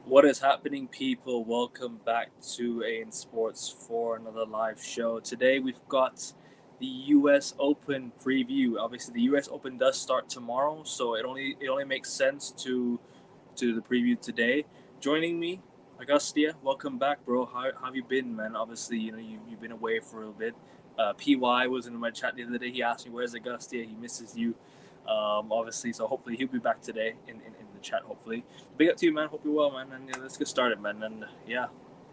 What is happening, people? Welcome back to AN Sports for another live show. Today we've got the U.S. Open preview. Obviously, the U.S. Open does start tomorrow, so it only makes sense to the preview today. Joining me, Augustia. Welcome back, bro. How have you been, man? Obviously, you've been away for a little bit. PY was in my chat the other day. He asked me, "Where's Augustia? He misses you." Obviously, so hopefully he'll be back today in the chat. Hopefully, big up to you, man. Hope you're well, man. And let's get started, man. And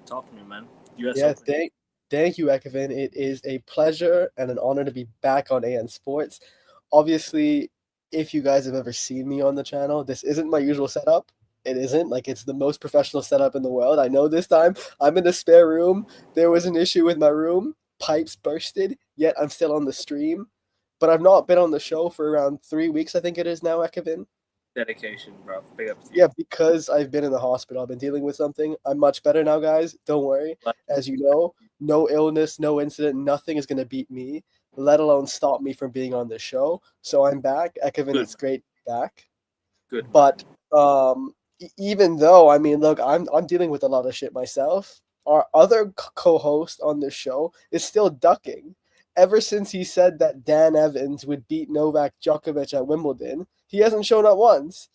talk to me, man. U.S. Yeah, Open. thank you, Ekevin. It is a pleasure and an honor to be back on AN Sports. Obviously, if you guys have ever seen me on the channel, this isn't my usual setup. It isn't like it's the most professional setup in the world. I know this time I'm in a spare room. There was an issue with my room. Pipes bursted, yet I'm still on the stream. But I've not been on the show for around 3 weeks, I think it is now, Ekevin. Dedication, bro. Big up to you. Yeah, because I've been in the hospital. I've been dealing with something. I'm much better now, guys. Don't worry. As you know, no illness, no incident, nothing is going to beat me, let alone stop me from being on this show. So I'm back. Ekevin, Good, it's great to be back. good, man. But even though, I mean, look, I'm dealing with a lot of shit myself. Our other co-host on this show is still ducking. Ever since he said that Dan Evans would beat Novak Djokovic at Wimbledon, he hasn't shown up once.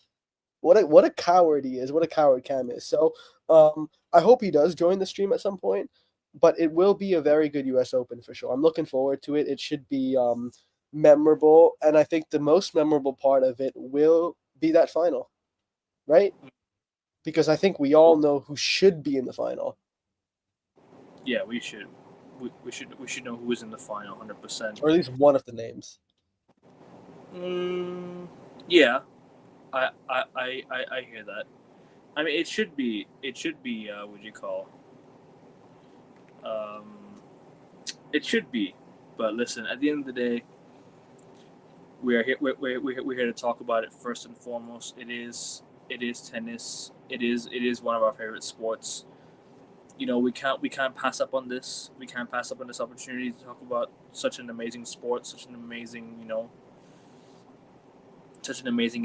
What a coward he is. What a coward Cam is. So I hope he does join the stream at some point. But it will be a very good U.S. Open for sure. I'm looking forward to it. It should be memorable, and I think the most memorable part of it will be that final, right? Because I think we all know who should be in the final, Yeah, we should. We should know who is in the final, 100%. or at least one of the names. Yeah, I hear that. I mean, it should be. It should be. What do you call? Um, it should be. But listen, at the end of the day, we are here. We're here to talk about it first and foremost. It is. It is tennis. It is one of our favorite sports. We can't pass up on this. We can't pass up on this opportunity to talk about such an amazing sport, such an amazing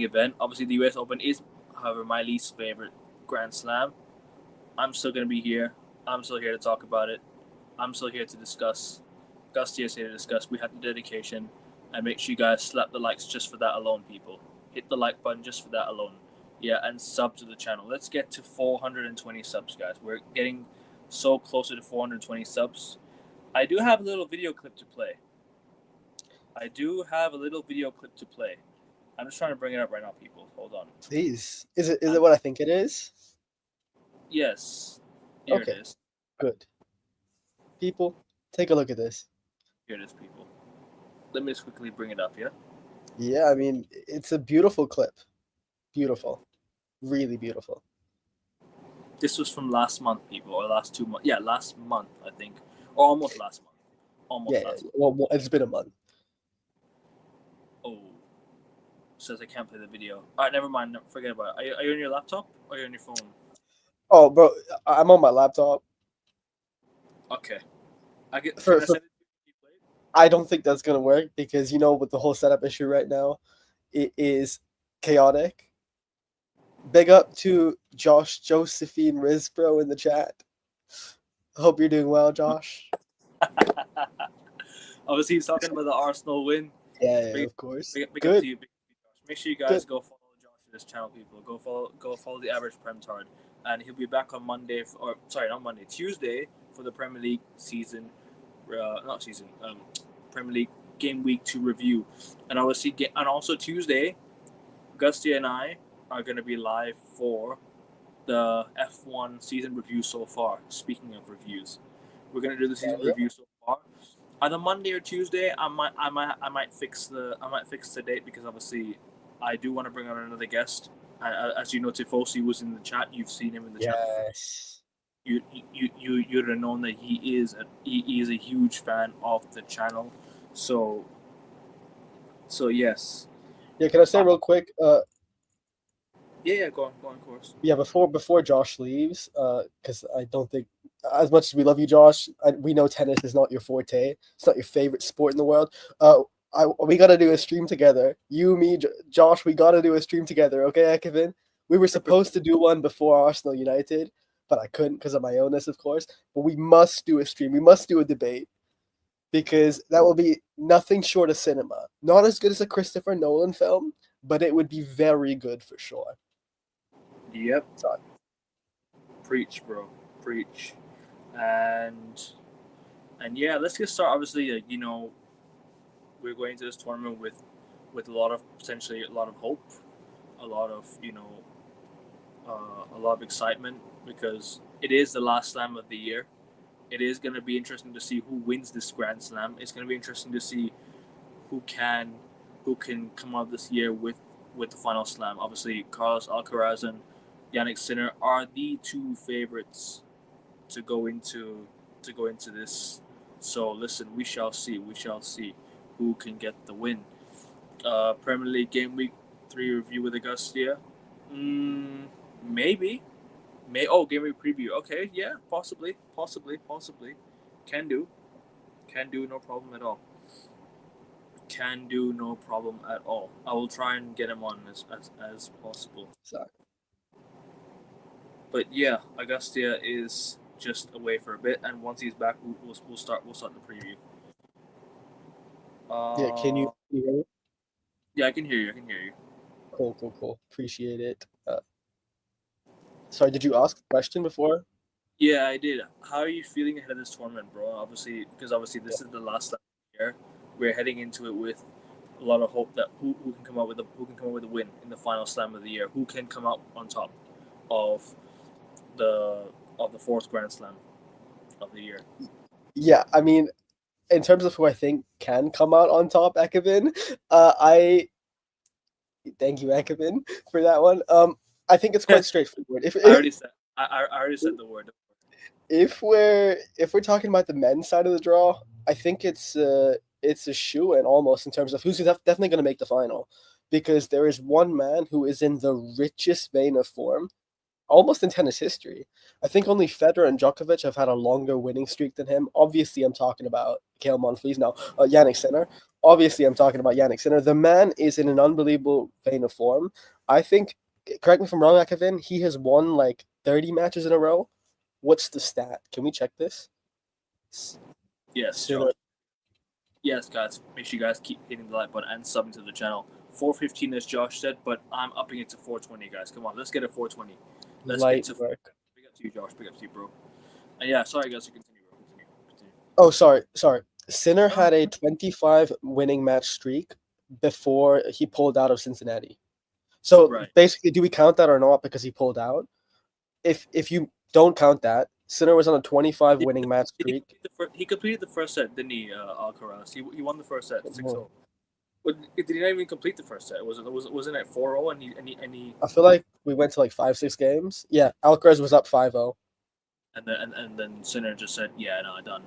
event. Obviously, the U.S. Open is, however, my least favorite Grand Slam. I'm still gonna be here. I'm still here to talk about it. I'm still here to discuss. Gusty is here to discuss. We have the dedication, and make sure you guys slap the likes just for that alone, people. Hit the like button just for that alone. Yeah, and sub to the channel. Let's get to 420 subs, guys. We're getting so closer to 420 subs. I do have a little video clip to play. I'm just trying to bring it up right now, people. Hold on. Please, is it what I think it is? Yes. Here Okay, it is. good. People, take a look at this. Here it is, people. Let me just quickly bring it up, yeah? Yeah, I mean, it's a beautiful clip. Beautiful. Really beautiful. This was from last month, people, or last 2 months. Yeah, last month, I think. Or almost last month. Yeah, well, it's been a month. Oh. Says I can't play the video. Alright, never mind. Forget about it. Are you on your laptop or are you on your phone? Oh, bro, I'm on my laptop. Okay. Can I For, send it to you? I don't think that's gonna work because with the whole setup issue right now, it is chaotic. Big up to Josh Josephine Risbro in the chat. Hope you're doing well, Josh. Obviously, he's talking about the Arsenal win. Yeah, of course. Big up Good. to you, Josh. Make sure you guys go follow Josh on this channel, people. Go follow the average Premtard, and he'll be back on Monday, not Monday, Tuesday for the Premier League season, Premier League game week 2 review, and also Tuesday, Gusty and I are going to be live for the F1 season review so far. Speaking of reviews, we're going to do the season review so far. Either Monday or Tuesday, I might fix the date because obviously I do want to bring on another guest. As you know, Tifosi was in the chat. You've seen him in the chat before. Yes. You'd have known that he is a huge fan of the channel. So yes. Yeah, can I say real quick? Yeah, go on, of course. Yeah, before Josh leaves, because I don't think, as much as we love you, Josh, we know tennis is not your forte. It's not your favorite sport in the world. We gotta do a stream together. You, me, Josh. We gotta do a stream together, okay, Kevin? We were supposed to do one before Arsenal United, but I couldn't because of my illness, of course. But we must do a stream. We must do a debate because that will be nothing short of cinema. Not as good as a Christopher Nolan film, but it would be very good for sure. Yep. So, Preach, bro. Preach. And yeah, let's get started. Obviously, we're going into this tournament with a lot of potentially a lot of hope, a lot of a lot of excitement because it is the last slam of the year. It is going to be interesting to see who wins this Grand Slam. It's going to be interesting to see who can come out this year with the final slam. Obviously, Carlos Alcaraz and Jannik Sinner are the two favorites to go into this. So listen, we shall see. We shall see who can get the win. Premier League Game Week 3 review with Augustia. Maybe. Game week preview. Okay, yeah, possibly. Can do, no problem at all. Can do, no problem at all. I will try and get him on as possible. sorry. But yeah, Augustia is just away for a bit, and once he's back, we'll start the preview. Yeah, can you hear me? Yeah, I can hear you. Cool. Appreciate it. Sorry, did you ask a question before? Yeah, I did. How are you feeling ahead of this tournament, bro? Obviously, this is the last time of the year. We're heading into it with a lot of hope that who can come out with a win in the final slam of the year. Who can come out on top of the fourth Grand Slam of the year? Yeah, I mean, in terms of who I think can come out on top, Ekevin, I thank you, Ekevin, for that one. I think it's quite straightforward. I already said the word. If we're talking about the men's side of the draw, I think it's a shoo-in almost in terms of who's definitely going to make the final, because there is one man who is in the richest vein of form, almost in tennis history. I think only Federer and Djokovic have had a longer winning streak than him. Obviously, I'm talking about Gael Monfils now. Jannik Sinner. Obviously, I'm talking about Jannik Sinner. The man is in an unbelievable vein of form. I think, correct me if I'm wrong, Kevin, he has won like 30 matches in a row. What's the stat? Can we check this? Yes, Josh. Yes, guys. Make sure you guys keep hitting the like button and subbing to the channel. 415, as Josh said, but I'm upping it to 420, guys. Come on, let's get a 420. Let's Light get to work. Big up to you, Josh. Big up to you, bro. And yeah, sorry, guys. You continue, bro. Continue. Oh, sorry. Sinner had a 25 winning match streak before he pulled out of Cincinnati. So basically, do we count that or not because he pulled out? If you don't count that, Sinner was on a 25 winning match streak. He completed the first set, didn't he, Alcaraz? He won the first set, 6-0. But did he not even complete the first set? Wasn't it 4-0 and he I feel like we went to like 5-6 games. Yeah, Alcaraz was up 5-0. And then Sinner just said, "Yeah, no, I'm done."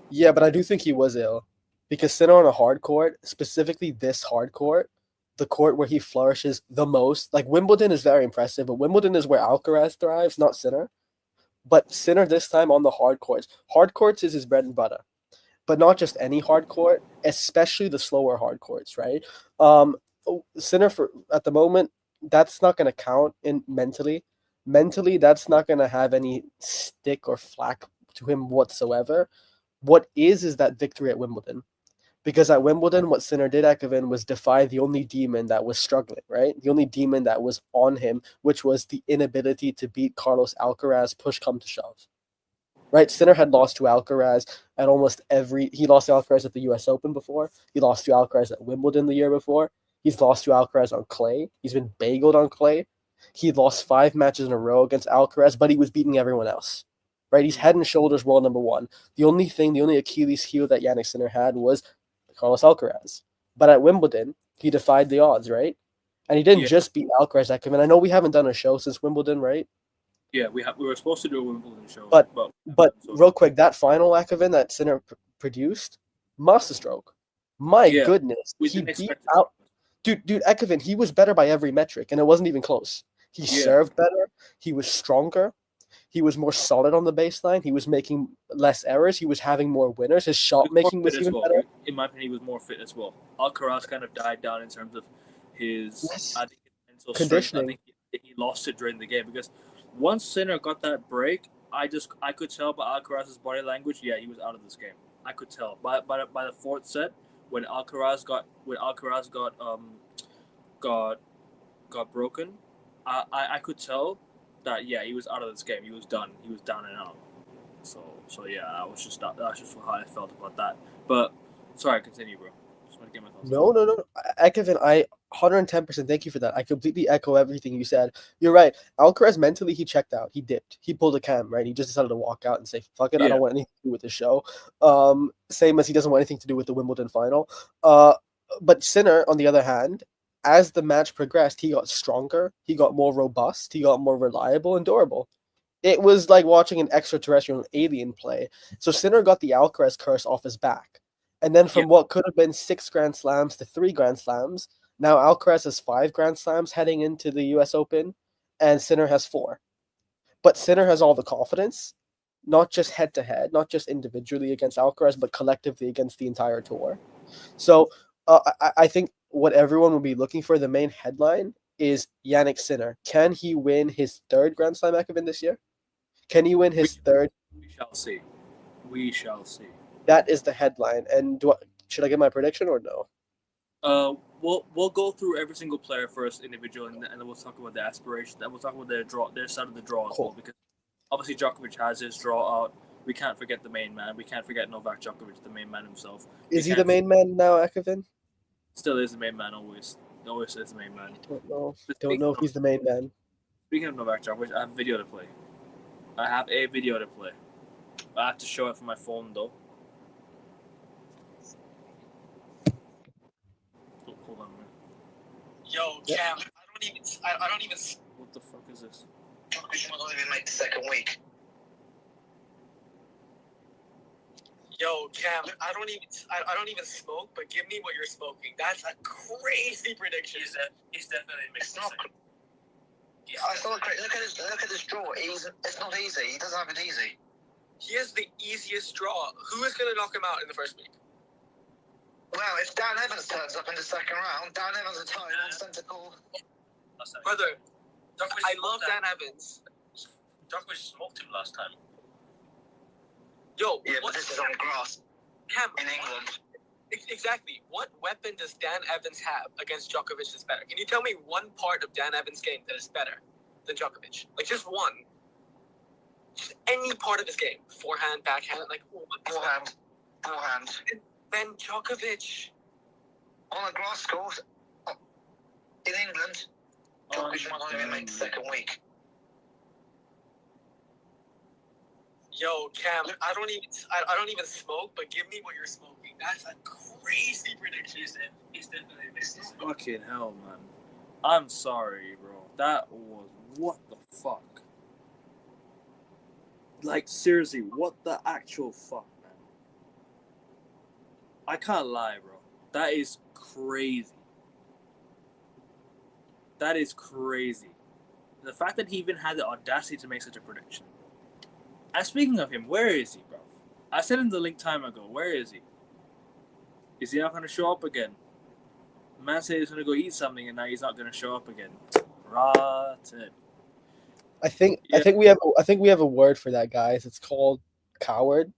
Yeah, but I do think he was ill because Sinner on a hard court, specifically this hard court, the court where he flourishes the most. Like Wimbledon is very impressive, but Wimbledon is where Alcaraz thrives, not Sinner. But Sinner this time on the hard courts. Hard courts is his bread and butter. But not just any hard court, especially the slower hard courts, right? Sinner at the moment, that's not going to count in mentally. Mentally, that's not going to have any stick or flack to him whatsoever. What is that victory at Wimbledon? Because at Wimbledon, what Sinner did, Ekevin, was defy the only demon that was struggling, right? The only demon that was on him, which was the inability to beat Carlos Alcaraz, push come to shove. Right? Sinner had lost to Alcaraz at almost he lost to Alcaraz at the US Open before. He lost to Alcaraz at Wimbledon the year before. He's lost to Alcaraz on clay. He's been bageled on clay. He lost 5 matches in a row against Alcaraz, but he was beating everyone else. Right? He's head and shoulders world number 1. The only Achilles heel that Jannik Sinner had was Carlos Alcaraz. But at Wimbledon, he defied the odds, right? And he didn't just beat Alcaraz. I know we haven't done a show since Wimbledon, right? Yeah, we were supposed to do a Wimbledon show. But real quick, that final Ekevin that Sinner produced, masterstroke. My goodness. He beat out. Dude, Ekevin, he was better by every metric, and it wasn't even close. He served better. He was stronger. He was more solid on the baseline. He was making less errors. He was having more winners. His shot making was even better. In my opinion, he was more fit as well. Alcaraz kind of died down in terms of his mental conditioning. Strength. I he lost it during the game because once Sinner got that break, I could tell by Alcaraz's body language. Yeah, he was out of this game. I could tell by the fourth set when Alcaraz got broken. I could tell that he was out of this game. He was done. He was down and out. So yeah, that's just how I felt about that. But sorry, continue, bro. Just want to get my thoughts. No. Kevin, I 110% thank you for that. I completely echo everything you said. You're right. Alcaraz mentally he checked out. He dipped. He pulled a cam, right? He just decided to walk out and say, fuck it, I don't want anything to do with the show. Same as he doesn't want anything to do with the Wimbledon final. But Sinner, on the other hand, as the match progressed, he got stronger, he got more robust, he got more reliable and durable. It was like watching an extraterrestrial alien play. So Sinner got the Alcaraz curse off his back. And then from what could have been 6 Grand Slams to 3 Grand Slams, now Alcaraz has 5 Grand Slams heading into the US Open, and Sinner has 4. But Sinner has all the confidence, not just head-to-head, not just individually against Alcaraz, but collectively against the entire tour. So I think what everyone will be looking for, the main headline, is Jannik Sinner. Can he win his 3rd Grand Slam Ekavin this year? Can he win his 3rd? We shall see. We shall see. That is the headline. And should I give my prediction or no? We'll go through every single player first, individual, and then we'll talk about the aspirations. Then we'll talk about their side of the draw as well, because obviously Djokovic has his draw out. We can't forget the main man. We can't forget Novak Djokovic, the main man himself. Is he the main man now, Ekavin? Still is the main man, always. Always is the main man. Don't know if he's the main man. Speaking of Novak Djokovic, I have a video to play. I have to show it from my phone, though. Hold on a minute. Yo, Cam, I don't even. What the fuck is this? Djokovic might not even make the second week. Yo, Cam, I don't even smoke, but give me what you're smoking. That's a crazy prediction. He's definitely mixed. It's not great. Look at this draw. It's not easy. He doesn't have it easy. He has the easiest draw. Who is going to knock him out in the first week? Well, if Dan Evans turns up in the second round, Dan Evans is tied on centre call. Brother, I love Dan Evans. Djokovic smoked him last time. Yo, but this is on grass. Cam, in England. Exactly. What weapon does Dan Evans have against Djokovic that's better? Can you tell me one part of Dan Evans' game that is better than Djokovic? Like, just one. Just any part of his game. Forehand, backhand, like... Forehand. Then Djokovic. On a grass course, in England, Djokovic might not even make the second week. Yo, Cam, I don't even smoke, but give me what you're smoking. That's a crazy prediction. He's definitely missed. Fucking hell, man. I'm sorry, bro. That was what the fuck. Like, seriously, what the actual fuck, man? I can't lie, bro. That is crazy. That is crazy. The fact that he even had the audacity to make such a prediction. And speaking of him, where is he, bro? I sent him the link time ago. Where is he? Is he not going to show up again? The man said he's going to go eat something, and now he's not going to show up again. Rotten. I think we have a word for that, guys. It's called coward,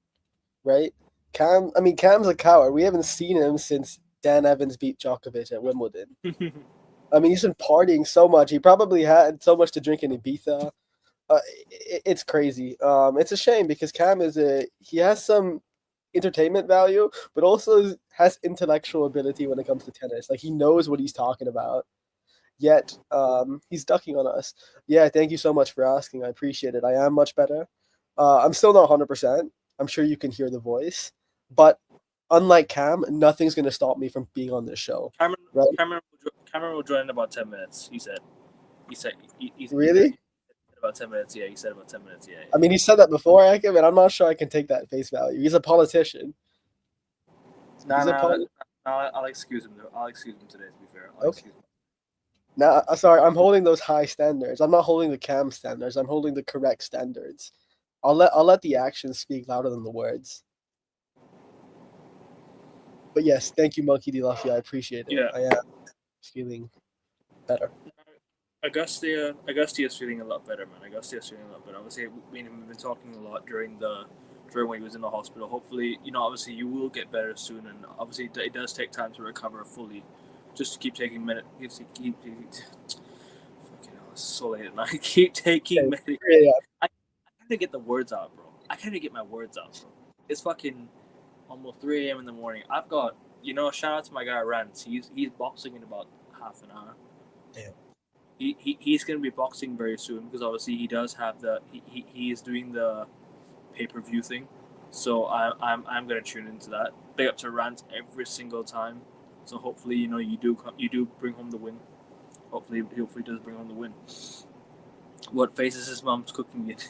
right? Cam's a coward. We haven't seen him since Dan Evans beat Djokovic at Wimbledon. I mean, he's been partying so much. He probably had so much to drink in Ibiza. It's crazy. It's a shame because Cam he has some entertainment value, but also has intellectual ability when it comes to tennis. Like, he knows what he's talking about. Yet, he's ducking on us. Yeah, thank you so much for asking. I appreciate it. I am much better. I'm still not 100%. I'm sure you can hear the voice. But unlike Cam, nothing's going to stop me from being on this show. Cameron will join in about 10 minutes, he said. Really? About 10 minutes, yeah. He said about 10 minutes, yeah. I mean, he said that before, Akim, and I'm not sure I can take that face value. He's a politician. I'll excuse him. I'll excuse him today, to be fair. Okay. Now, sorry, I'm holding those high standards. I'm not holding the Cam standards. I'm holding the correct standards. I'll let the actions speak louder than the words. But yes, thank you, Monkey D. Luffy. I appreciate it. Yeah. I am feeling better. Agustia is feeling a lot better, man. Agustia is feeling a lot better. Obviously, we've been talking a lot during when he was in the hospital. Hopefully, obviously you will get better soon, and obviously it does take time to recover fully. Just keep taking minutes. Keep fucking hell, it's so late at night. Keep taking medication. Yeah. I can't even get the words out, bro. I can't even get my words out, bro. It's fucking almost 3 a.m. in the morning. I've got, shout out to my guy Rance. He's boxing in about half an hour. Yeah. He's gonna be boxing very soon because obviously he does have he is doing the pay-per-view thing. So I'm gonna tune into that. Big up to Rance every single time. So hopefully you do bring home the win. Hopefully he does bring home the win. What faces his mom's cooking it?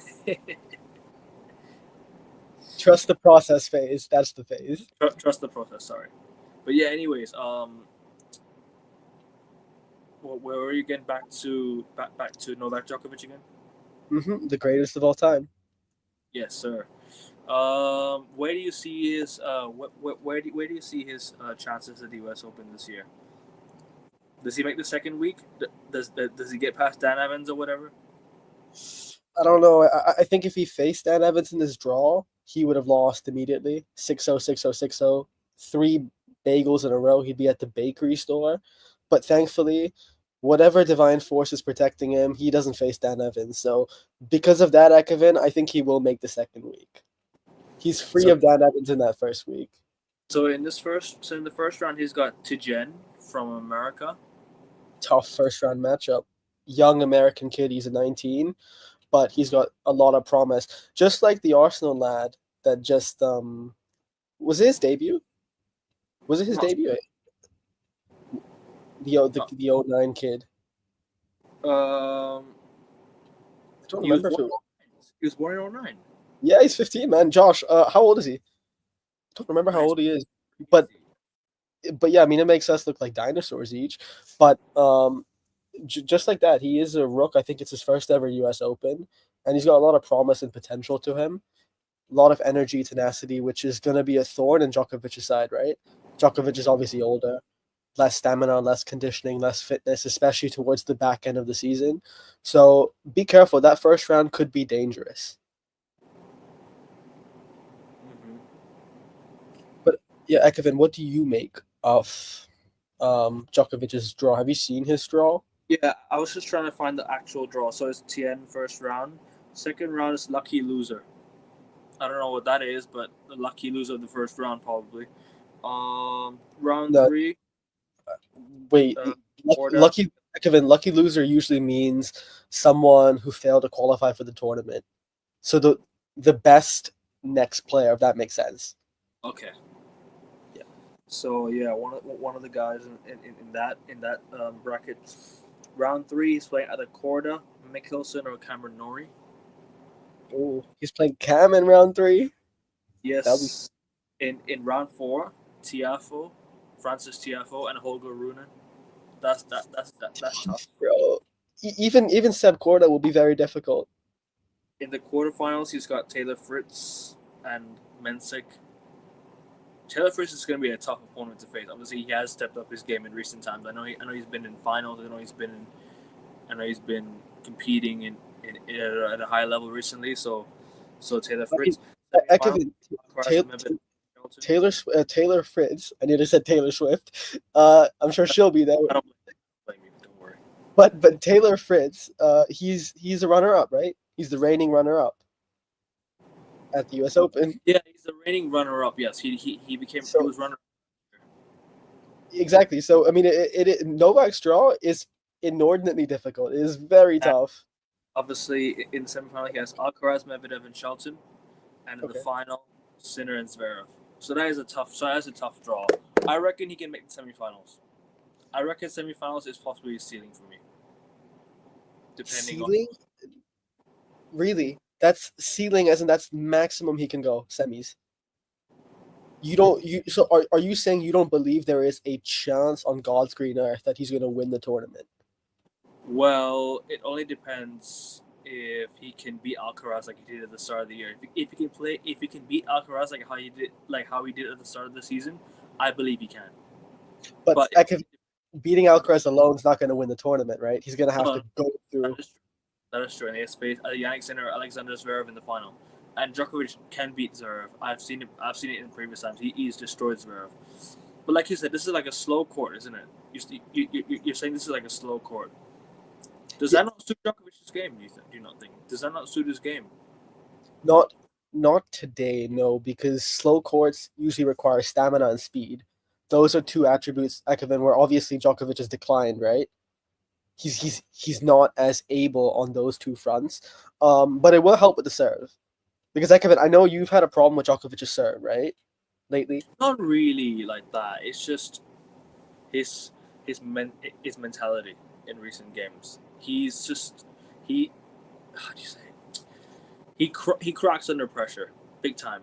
Trust the process phase. That's the phase. Trust the process. Sorry, but yeah. Anyways, where were you getting back to Novak Djokovic again? The greatest of all time. Yes, sir. Where do you see his where do you see his chances at the U.S. Open this year? Does he make the second week? Does he get past Dan Evans or whatever? I don't know. I think if he faced Dan Evans in his draw, he would have lost immediately. 6-0, 6-0, 6-0. 3 bagels in a row. He'd be at the bakery store. But thankfully, whatever divine force is protecting him, he doesn't face Dan Evans. So because of that, Ekevin, I think he will make the second week. He's free of Dan Evans in that first week. So in the first round, he's got Tijen from America. Tough first round matchup. Young American kid, he's a 19, but he's got a lot of promise. Just like the Arsenal lad that just was it his debut? Was it his debut? The 09 kid. I don't remember if he was born in 09. Yeah, he's 15, man. Josh, how old is he? I don't remember how old he is, but yeah, I mean, it makes us look like dinosaurs each. But just like that, he is a rook. I think it's his first ever U.S. Open, and he's got a lot of promise and potential to him. A lot of energy, tenacity, which is going to be a thorn in Djokovic's side, right? Djokovic is obviously older, less stamina, less conditioning, less fitness, especially towards the back end of the season. So be careful. That first round could be dangerous. But yeah, Ekevin, what do you make of Djokovic's draw? Have you seen his draw? Yeah, I was just trying to find the actual draw. So it's Tien first round. Second round is lucky loser. I don't know what that is, but the lucky loser of the first round probably. Round 3. Wait, lucky Kevin. Lucky loser usually means someone who failed to qualify for the tournament. So the best next player, if that makes sense. Okay. Yeah. So yeah, one of the guys in that bracket. Round 3, he's playing either Korda, Mickelson, or Cameron Norrie. Oh, he's playing Cam in round 3. Yes. In round 4, Tiafoe, Francis Tiafoe, and Holger Rune. That's tough, bro. Even Seb Korda will be very difficult. In the quarterfinals, he's got Taylor Fritz and Mensik. Taylor Fritz is going to be a tough opponent to face. Obviously, he has stepped up his game in recent times. I know he's been in finals. I know he's been competing at a high level recently. So Taylor Fritz. Taylor Fritz. I nearly said Taylor Swift. I'm sure she'll be there. Don't worry. But Taylor Fritz, he's a runner-up, right? He's the reigning runner-up at the U.S. Open. Yeah, he's the reigning runner-up. Yes, he was runner-up. Exactly. So I mean, Novak's draw is inordinately difficult. It is very tough. Obviously, in the semifinal, he has Alcaraz, Medvedev, and Shelton, and in the final, Sinner and Zverev. So that is a tough draw. I reckon he can make the semifinals. I reckon semifinals is possibly a ceiling for me. Ceiling? Really? That's ceiling, as in that's maximum he can go, semis. So are you saying you don't believe there is a chance on God's green earth that he's going to win the tournament? Well, it only depends if he can beat Alcaraz like he did at the start of the year. If he can beat Alcaraz like how he did at the start of the season, I believe he can. But beating Alcaraz alone is not going to win the tournament, right? He's going to have No, to go through. that is true. And he has faced Yannick Sinner, Alexander Zverev in the final, and Djokovic can beat Zverev. I've seen it. I've seen it in previous times. He's destroyed Zverev. But like you said, this is like a slow court, isn't it? You're saying this is like a slow court. Does that not suit Djokovic's game? Do you not think? Does that not suit his game? Not today, no, because slow courts usually require stamina and speed. Those are two attributes, Ekevin, where obviously Djokovic has declined, right? He's not as able on those two fronts. But it will help with the serve. Because Ekevin, I know you've had a problem with Djokovic's serve, right? Lately. Not really like that. It's just his mentality in recent games. He's just how do you say it? He cracks under pressure big time.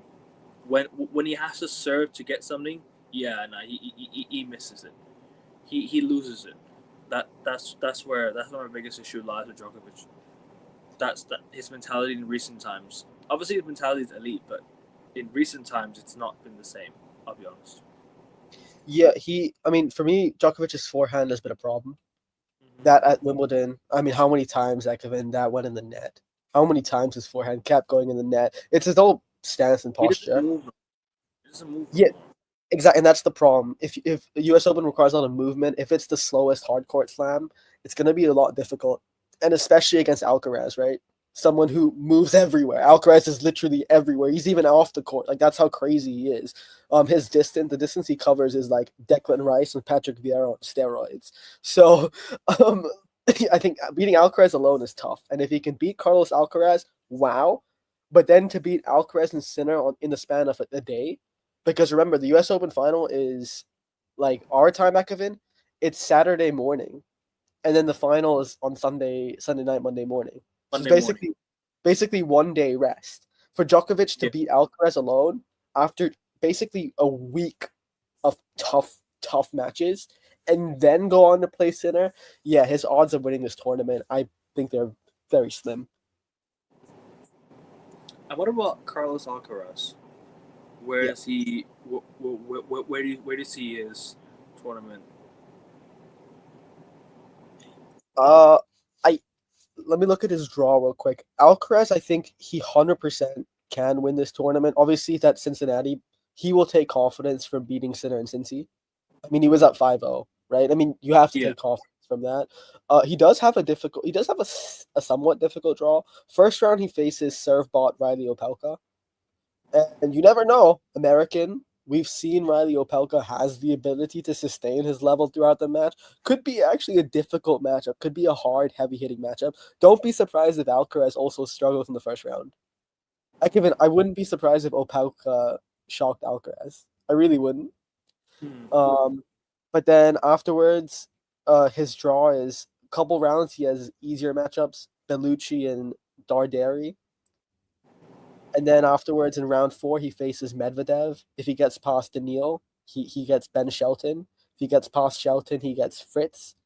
When he has to serve to get something, he misses it. He loses it. That's where my biggest issue lies with Djokovic. That's his mentality in recent times. Obviously, his mentality is elite, but in recent times, it's not been the same. I'll be honest. Yeah, for me, Djokovic's forehand has been a problem. That at Wimbledon, how many times Ekevin that went in the net? How many times his forehand kept going in the net? It's his whole stance and posture. He doesn't move. Yeah, exactly, and that's the problem. If the U.S. Open requires a lot of movement, if it's the slowest hard court slam, it's going to be a lot difficult, and especially against Alcaraz, right? Someone who moves everywhere. Alcaraz is literally everywhere. He's even off the court. Like, that's how crazy he is. The distance he covers is like Declan Rice and Patrick Vieira on steroids. So, I think beating Alcaraz alone is tough. And if he can beat Carlos Alcaraz, wow. But then to beat Alcaraz and Sinner in the span of a day, because remember, the U.S. Open final is like our time, Ekevin. It's Saturday morning, and then the final is on Sunday night, Monday morning. So it's basically 1 day rest for Djokovic to beat Alcaraz alone after basically a week of tough matches, and then go on to play Sinner. Yeah, his odds of winning this tournament, I think they're very slim. And what about Carlos Alcaraz? Where is he? Where do you see his tournament? Let me look at his draw real quick. Alcaraz, I think he 100% can win this tournament. Obviously, that Cincinnati, he will take confidence from beating Sinner and Cincy. He was at 5-0, right? You have to take confidence from that. He does have a somewhat difficult draw. First round, he faces serve bot Riley Opelka. And you never know, American. We've seen Riley Opelka has the ability to sustain his level throughout the match. Could be actually a difficult matchup. Could be a hard, heavy-hitting matchup. Don't be surprised if Alcaraz also struggles in the first round. I wouldn't be surprised if Opelka shocked Alcaraz. I really wouldn't. But then afterwards, his draw is a couple rounds. He has easier matchups, Bellucci and Darderi. And then afterwards, in round 4, he faces Medvedev. If he gets past Daniil, he gets Ben Shelton. If he gets past Shelton, he gets Fritz.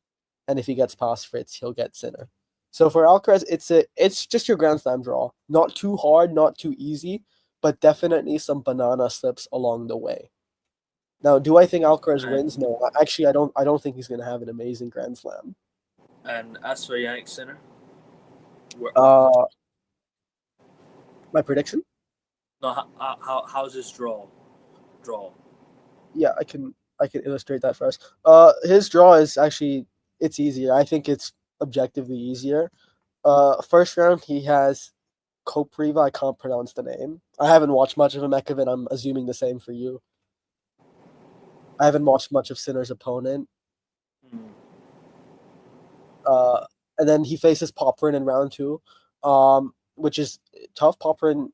And if he gets past Fritz, he'll get Sinner. So for Alcaraz, it's just your Grand Slam draw. Not too hard, not too easy, but definitely some banana slips along the way. Now, do I think Alcaraz wins? No, actually, I don't think he's going to have an amazing Grand Slam. And as for Yannick Sinner, my prediction? No, how's his draw? Yeah, I can illustrate that first. His draw is actually it's easier. I think it's objectively easier. First round he has Kopriva. I can't pronounce the name. I haven't watched much of him, Ekevin. I'm assuming the same for you. I haven't watched much of Sinner's opponent. And then he faces Popyrin in round 2, which is tough. Popyrin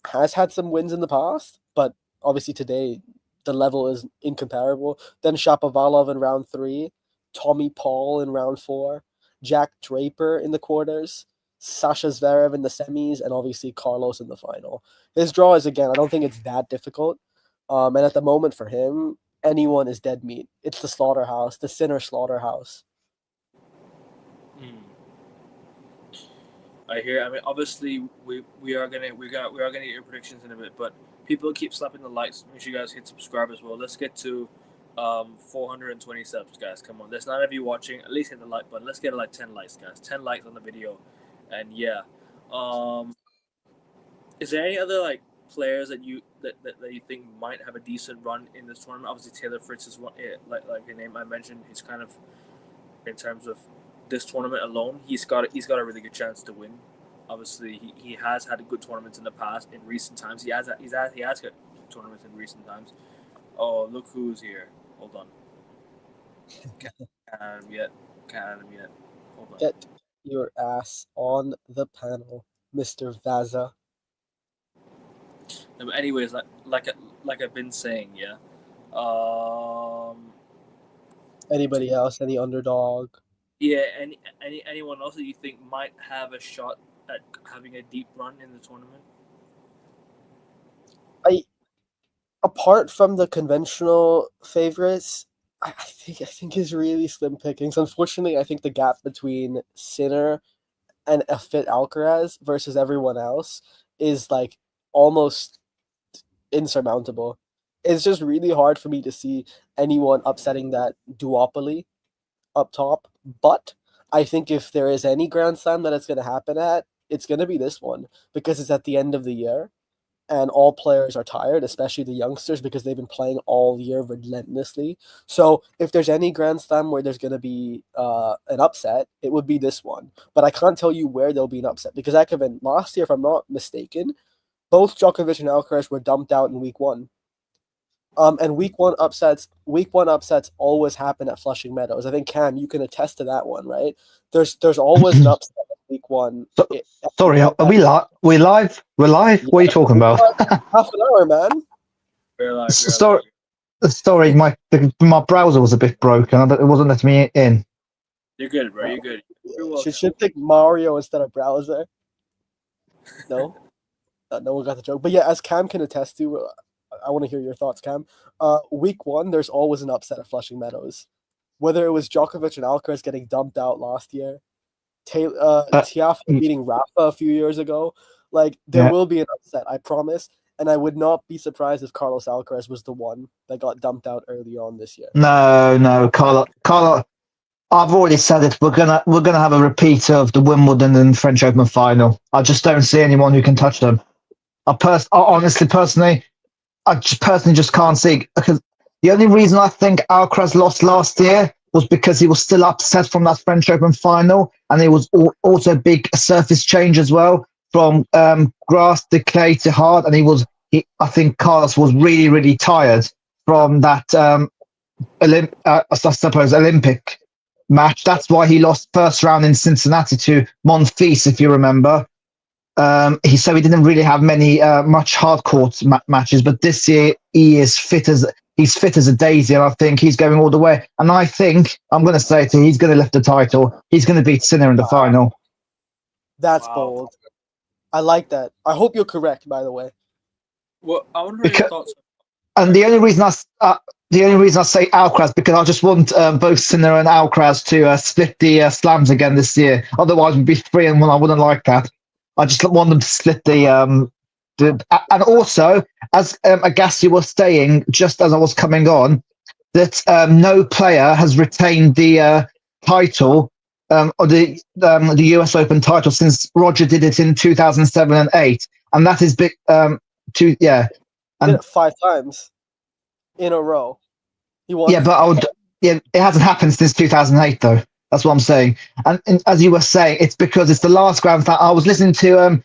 has had some wins in the past, but obviously today the level is incomparable. Then Shapovalov in round 3, Tommy Paul in round 4, Jack Draper in the quarters, Sasha Zverev in the semis, and obviously Carlos in the final. His draw is, again, I don't think it's that difficult. And at the moment for him, anyone is dead meat. It's the slaughterhouse, the Sinner slaughterhouse. I hear. Obviously, we are gonna get your predictions in a bit, but people keep slapping the likes. Make sure you guys hit subscribe as well. Let's get to 420 subs, guys. Come on, there's 9 of you watching. At least hit the like button. Let's get like 10 likes, guys. 10 likes on the video, and yeah. Is there any other like players that you think might have a decent run in this tournament? Obviously, Taylor Fritz is one. Like the name I mentioned, he's kind of in terms of this tournament alone, he's got a really good chance to win. Obviously, he has had good tournaments in the past. In recent times, he has got tournaments in recent times. Oh, look who's here. Hold on. Can't add him yet. Hold on. Get your ass on the panel, Mr. Vaza. No, but anyways, like I've been saying, yeah. Anybody else? Any underdog? Yeah, anyone else that you think might have a shot at having a deep run in the tournament? Apart from the conventional favorites, I think is really slim pickings. Unfortunately, I think the gap between Sinner and a fit Alcaraz versus everyone else is like almost insurmountable. It's just really hard for me to see anyone upsetting that duopoly up top. But I think if there is any Grand Slam that it's going to happen at, it's going to be this one because it's at the end of the year and all players are tired, especially the youngsters, because they've been playing all year relentlessly. So if there's any Grand Slam where there's going to be an upset, it would be this one. But I can't tell you where there'll be an upset because that could have been last year, if I'm not mistaken. Both Djokovic and Alcaraz were dumped out in week one. And week one upsets always happen at Flushing Meadows. I think Cam, you can attest to that one, right? There's always an upset at week one. Sorry, are we live? We're live. We're live. Yeah, what are you talking about? Half an hour, man. We're live. Sorry, my browser was a bit broken. It wasn't letting me in. You're good, bro. You're good. Should pick Mario instead of browser. No, no one got the joke. But yeah, as Cam can attest to, I want to hear your thoughts, Cam. Week one, there's always an upset at Flushing Meadows. Whether it was Djokovic and Alcaraz getting dumped out last year, Tiafoe beating Rafa a few years ago, like there will be an upset, I promise. And I would not be surprised if Carlos Alcaraz was the one that got dumped out early on this year. No, Carlos. I've already said it. We're gonna have a repeat of the Wimbledon and French Open final. I just don't see anyone who can touch them. I personally just can't see, because the only reason I think Alcaraz lost last year was because he was still upset from that French Open final, and it was also a big surface change as well from grass to clay to hard, and I think Carlos was really, really tired from that Olympic match. That's why he lost first round in Cincinnati to Monfils, if you remember. He didn't really have many much hard court matches, but this year he's fit as a daisy, and I think he's going all the way. And I think I'm going to say it, he's going to lift the title. He's going to beat Sinner in the final. That's bold. I like that. I hope you're correct, by the way. Well, I wonder your thoughts. And the only reason I say Alcaraz, because I just want both Sinner and Alcaraz to split the slams again this year. Otherwise, we'd be 3-1. I wouldn't like that. I just want them to split and also, as Agassi was saying, just as I was coming on, that no player has retained the title, or the US Open title, since Roger did it in 2007 and 8, and that is big. And did it 5 times in a row. He won. Yeah, but it hasn't happened since 2008 though. That's what I'm saying. And as you were saying, it's because it's the last Grand Slam. I was listening to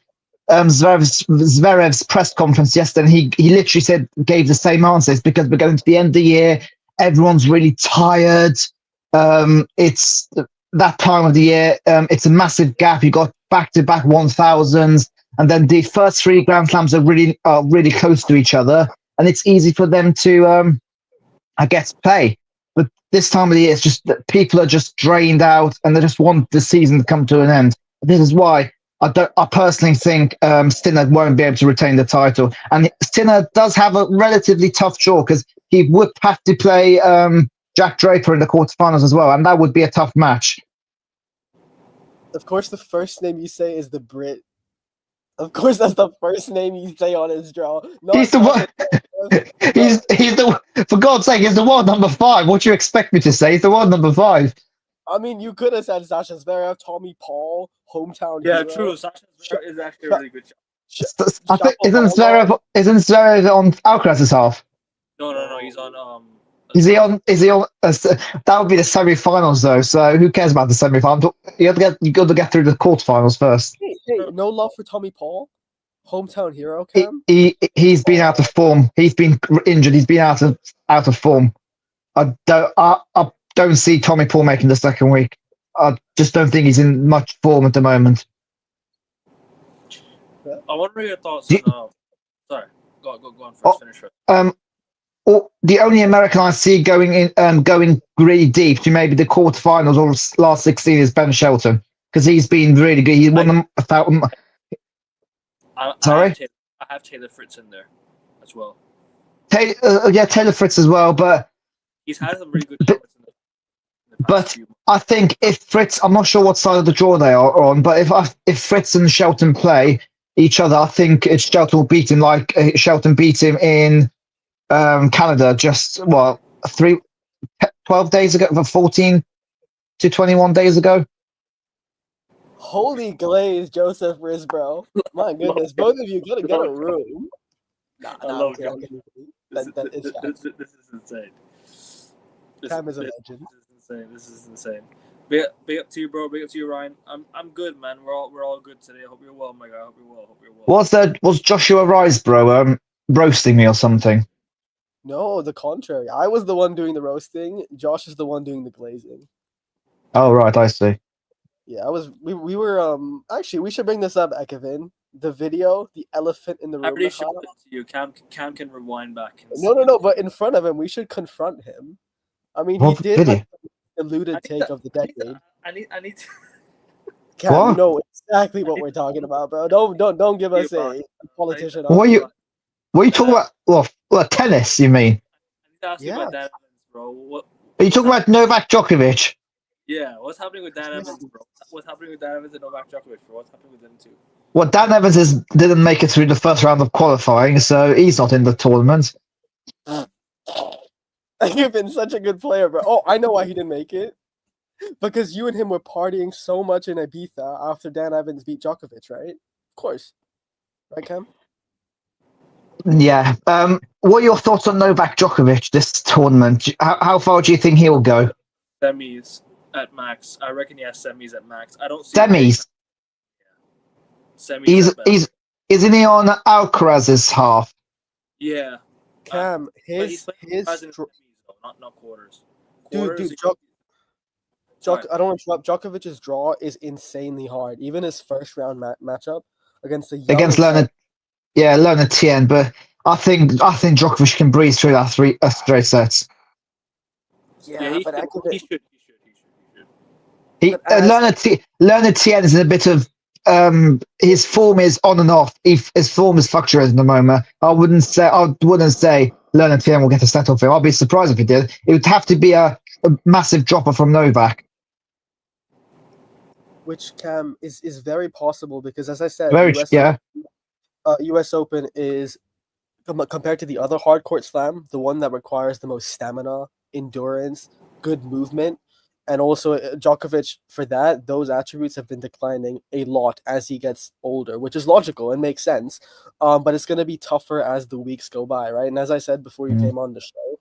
Zverev's press conference yesterday, and he literally gave the same answer. It's because we're going to the end of the year. Everyone's really tired. It's that time of the year. It's a massive gap. You got back-to-back 1000s, and then the first 3 Grand Slams are really close to each other, and it's easy for them to, play. But this time of the year, it's just that people are just drained out, and they just want the season to come to an end. This is why I personally think Sinner won't be able to retain the title. And Sinner does have a relatively tough draw, because he would have to play Jack Draper in the quarterfinals as well, and that would be a tough match. Of course, the first name you say is the Brit. Of course, that's the first name you say on his draw. He's the one. For God's sake, it's the world number 5. What do you expect me to say? It's the world number 5. I mean, you could have said Sasha Zverev, Tommy Paul, hometown Yeah, hero. true. Sasha Zverev is actually a really good shot. I think isn't Zverev on Alcaraz's half? No. He's on Is he on? That would be the semi-finals though. So who cares about the semi-finals? You got to get through the quarterfinals first. Hey, no love for Tommy Paul, hometown hero. He, Cam. he's been out of form. He's been injured. He's been out of form. I don't see Tommy Paul making the second week. I just don't think he's in much form at the moment. I wonder your thoughts on. Sorry, go on first. Finish first. The only American I see going really deep to maybe the quarterfinals or last 16 is Ben Shelton, because he's been really good. He won them. Sorry, I have Taylor Fritz in there as well. Taylor Fritz as well, but he's had some really good tournaments in the past few months. I think if Fritz, I'm not sure what side of the draw they are on, but if Fritz and Shelton play each other, I think Shelton will beat him like Shelton beat him in Canada just 12 days ago, 14 to 21 days ago. Holy glaze, Joseph Risbro. My goodness, both of you gotta get a room. I love This is insane. Cam is a legend. This is insane. Big up to you, bro. Big up to you, Ryan. I'm good, man. We're all good today. I hope you're well, my guy. I hope you're well. Was Joshua Risebro roasting me or something? No, the contrary. I was the one doing the roasting. Josh is the one doing the glazing. Oh right, I see. Yeah, we were actually we should bring this up, Ekevin. The video, the elephant in the room. I already showed it to you. Cam can rewind back. No, but in front of him, we should confront him. I mean, he did like eluded take of the decade. I need to Cam, you know exactly what we're talking about, bro. Don't give us a politician. What are you talking about? What tennis? You mean? I need to ask you about Dan Evans, bro. Are you talking about Novak Djokovic? Yeah, what's happening with Dan Evans, bro? What's happening with Dan Evans and Novak Djokovic, bro? What's happening with them two? Well, Dan Evans didn't make it through the first round of qualifying, so he's not in the tournament. You've been such a good player, bro. Oh, I know why he didn't make it. Because you and him were partying so much in Ibiza after Dan Evans beat Djokovic, right? Of course. Right, Cam? Yeah. What are your thoughts on Novak Djokovic this tournament? How far do you think he'll go? Semis at max. I reckon he has semis at max. I don't see semis. Semis. Isn't he on Alcaraz's half? Yeah. Cam, his semis, not quarters. Dude, I don't want to interrupt. Djokovic's draw is insanely hard. Even his first round matchup against Leonard Tien, but I think Djokovic can breeze through that straight sets. Yeah, but he should. Leonard Tien is in a bit of his form is on and off. His form is fluctuating at the moment. I wouldn't say Leonard Tien will get a set off him. I'd be surprised if he did. It would have to be a massive dropper from Novak. Which, Cam, is very possible because, as I said, US Open is, compared to the other hard court slam, the one that requires the most stamina, endurance, good movement, and also Djokovic, for that, those attributes have been declining a lot as he gets older, which is logical and makes sense. But it's going to be tougher as the weeks go by, right? And as I said before you came on the show,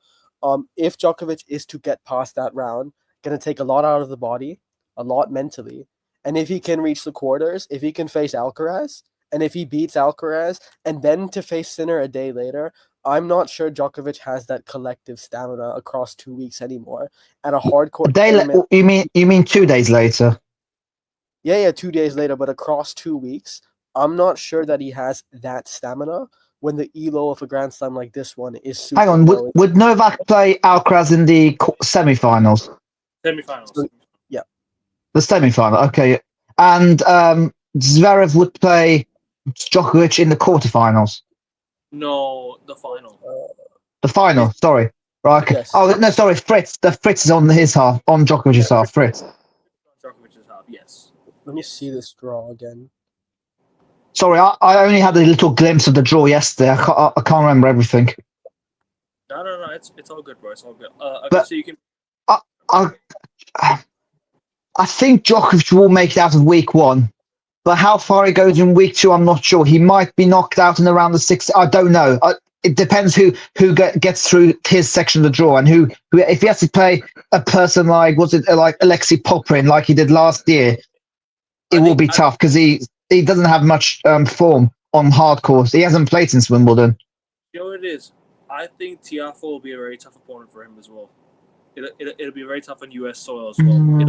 if Djokovic is to get past that round, going to take a lot out of the body, a lot mentally. And if he can reach the quarters, if he can face Alcaraz, and if he beats Alcaraz, and then to face Sinner a day later, I'm not sure Djokovic has that collective stamina across 2 weeks anymore. At a hardcore tournament, you mean 2 days later? Yeah, 2 days later, but across 2 weeks, I'm not sure that he has that stamina when the elo of a Grand Slam like this one is super. Hang on, would Novak play Alcaraz in the semi-finals? Semi-finals. Yeah. The semi-final, okay. And Zverev would play Djokovic in the quarterfinals. No, the final. The final, sorry. Right. Okay. Yes. Oh no, sorry, Fritz. The Fritz is on his half, on Djokovic's half. Fritz. Djokovic's half, yes. Let me see this draw again. Sorry, I only had a little glimpse of the draw yesterday. I can't remember everything. No. It's all good, bro. It's all good. Okay, But so you can. I, I think Djokovic will make it out of week 1. But how far he goes in week 2, I'm not sure. He might be knocked out in around the 6. I don't know. It depends who gets through his section of the draw, and who if he has to play a person like like Alexei Poprin like he did last year, it will be tough because he doesn't have much form on hard course. He hasn't played since Wimbledon. You know what it is? I think Tiafoe will be a very tough opponent for him as well. It'll be very tough on U.S. soil as well.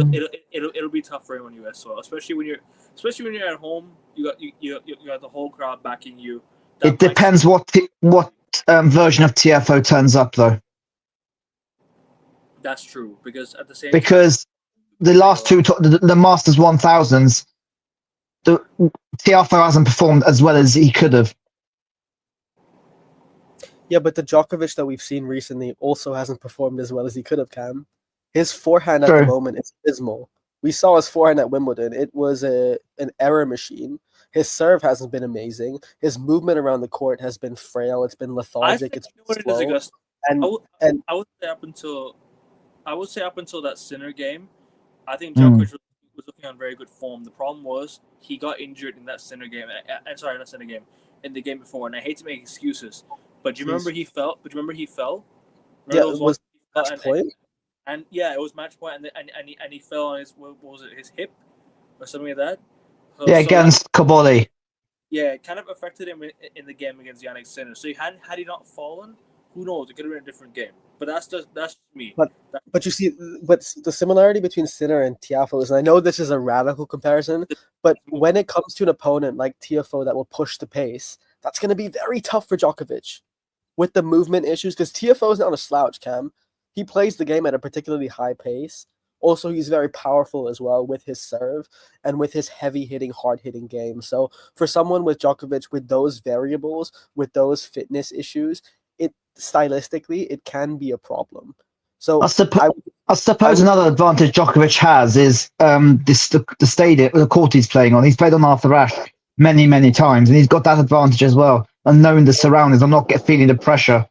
It'll be tough for him on U.S. soil, especially when you're at home. You got the whole crowd backing you. It depends what version of Tiafoe turns up, though. That's true, because at the same time, the last two, the Masters 1000s, Tiafoe hasn't performed as well as he could have. Yeah, but the Djokovic that we've seen recently also hasn't performed as well as he could have, Cam. His forehand at the moment is abysmal. We saw his forehand at Wimbledon. It was an error machine. His serve hasn't been amazing. His movement around the court has been frail. It's been lethargic. It's been slow. I would say up until that Sinner game, I think Djokovic was looking on very good form. The problem was he got injured in that Sinner game. Not Sinner game, in the game before. And I hate to make excuses, but do you remember he fell? Remember yeah, it was match point. And yeah, it was match point, and he fell on his his hip or something like that. Yeah, against Kaboli. Yeah, it kind of affected him in the game against Jannik Sinner. So had he not fallen, who knows? It could have been a different game. But that's me. But you see, what's the similarity between Sinner and Tiafoe is, and I know this is a radical comparison, but when it comes to an opponent like Tiafoe that will push the pace, that's going to be very tough for Djokovic with the movement issues, because Tiafoe is not a slouch, Cam. He plays the game at a particularly high pace. Also, he's very powerful as well with his serve and with his heavy-hitting, hard-hitting game. So for someone with Djokovic, with those variables, with those fitness issues, stylistically, it can be a problem. So I suppose another advantage Djokovic has is the stadium, the court he's playing on. He's played on Arthur Ashe many times, and he's got that advantage as well. And knowing the surroundings, I'm not feeling the pressure.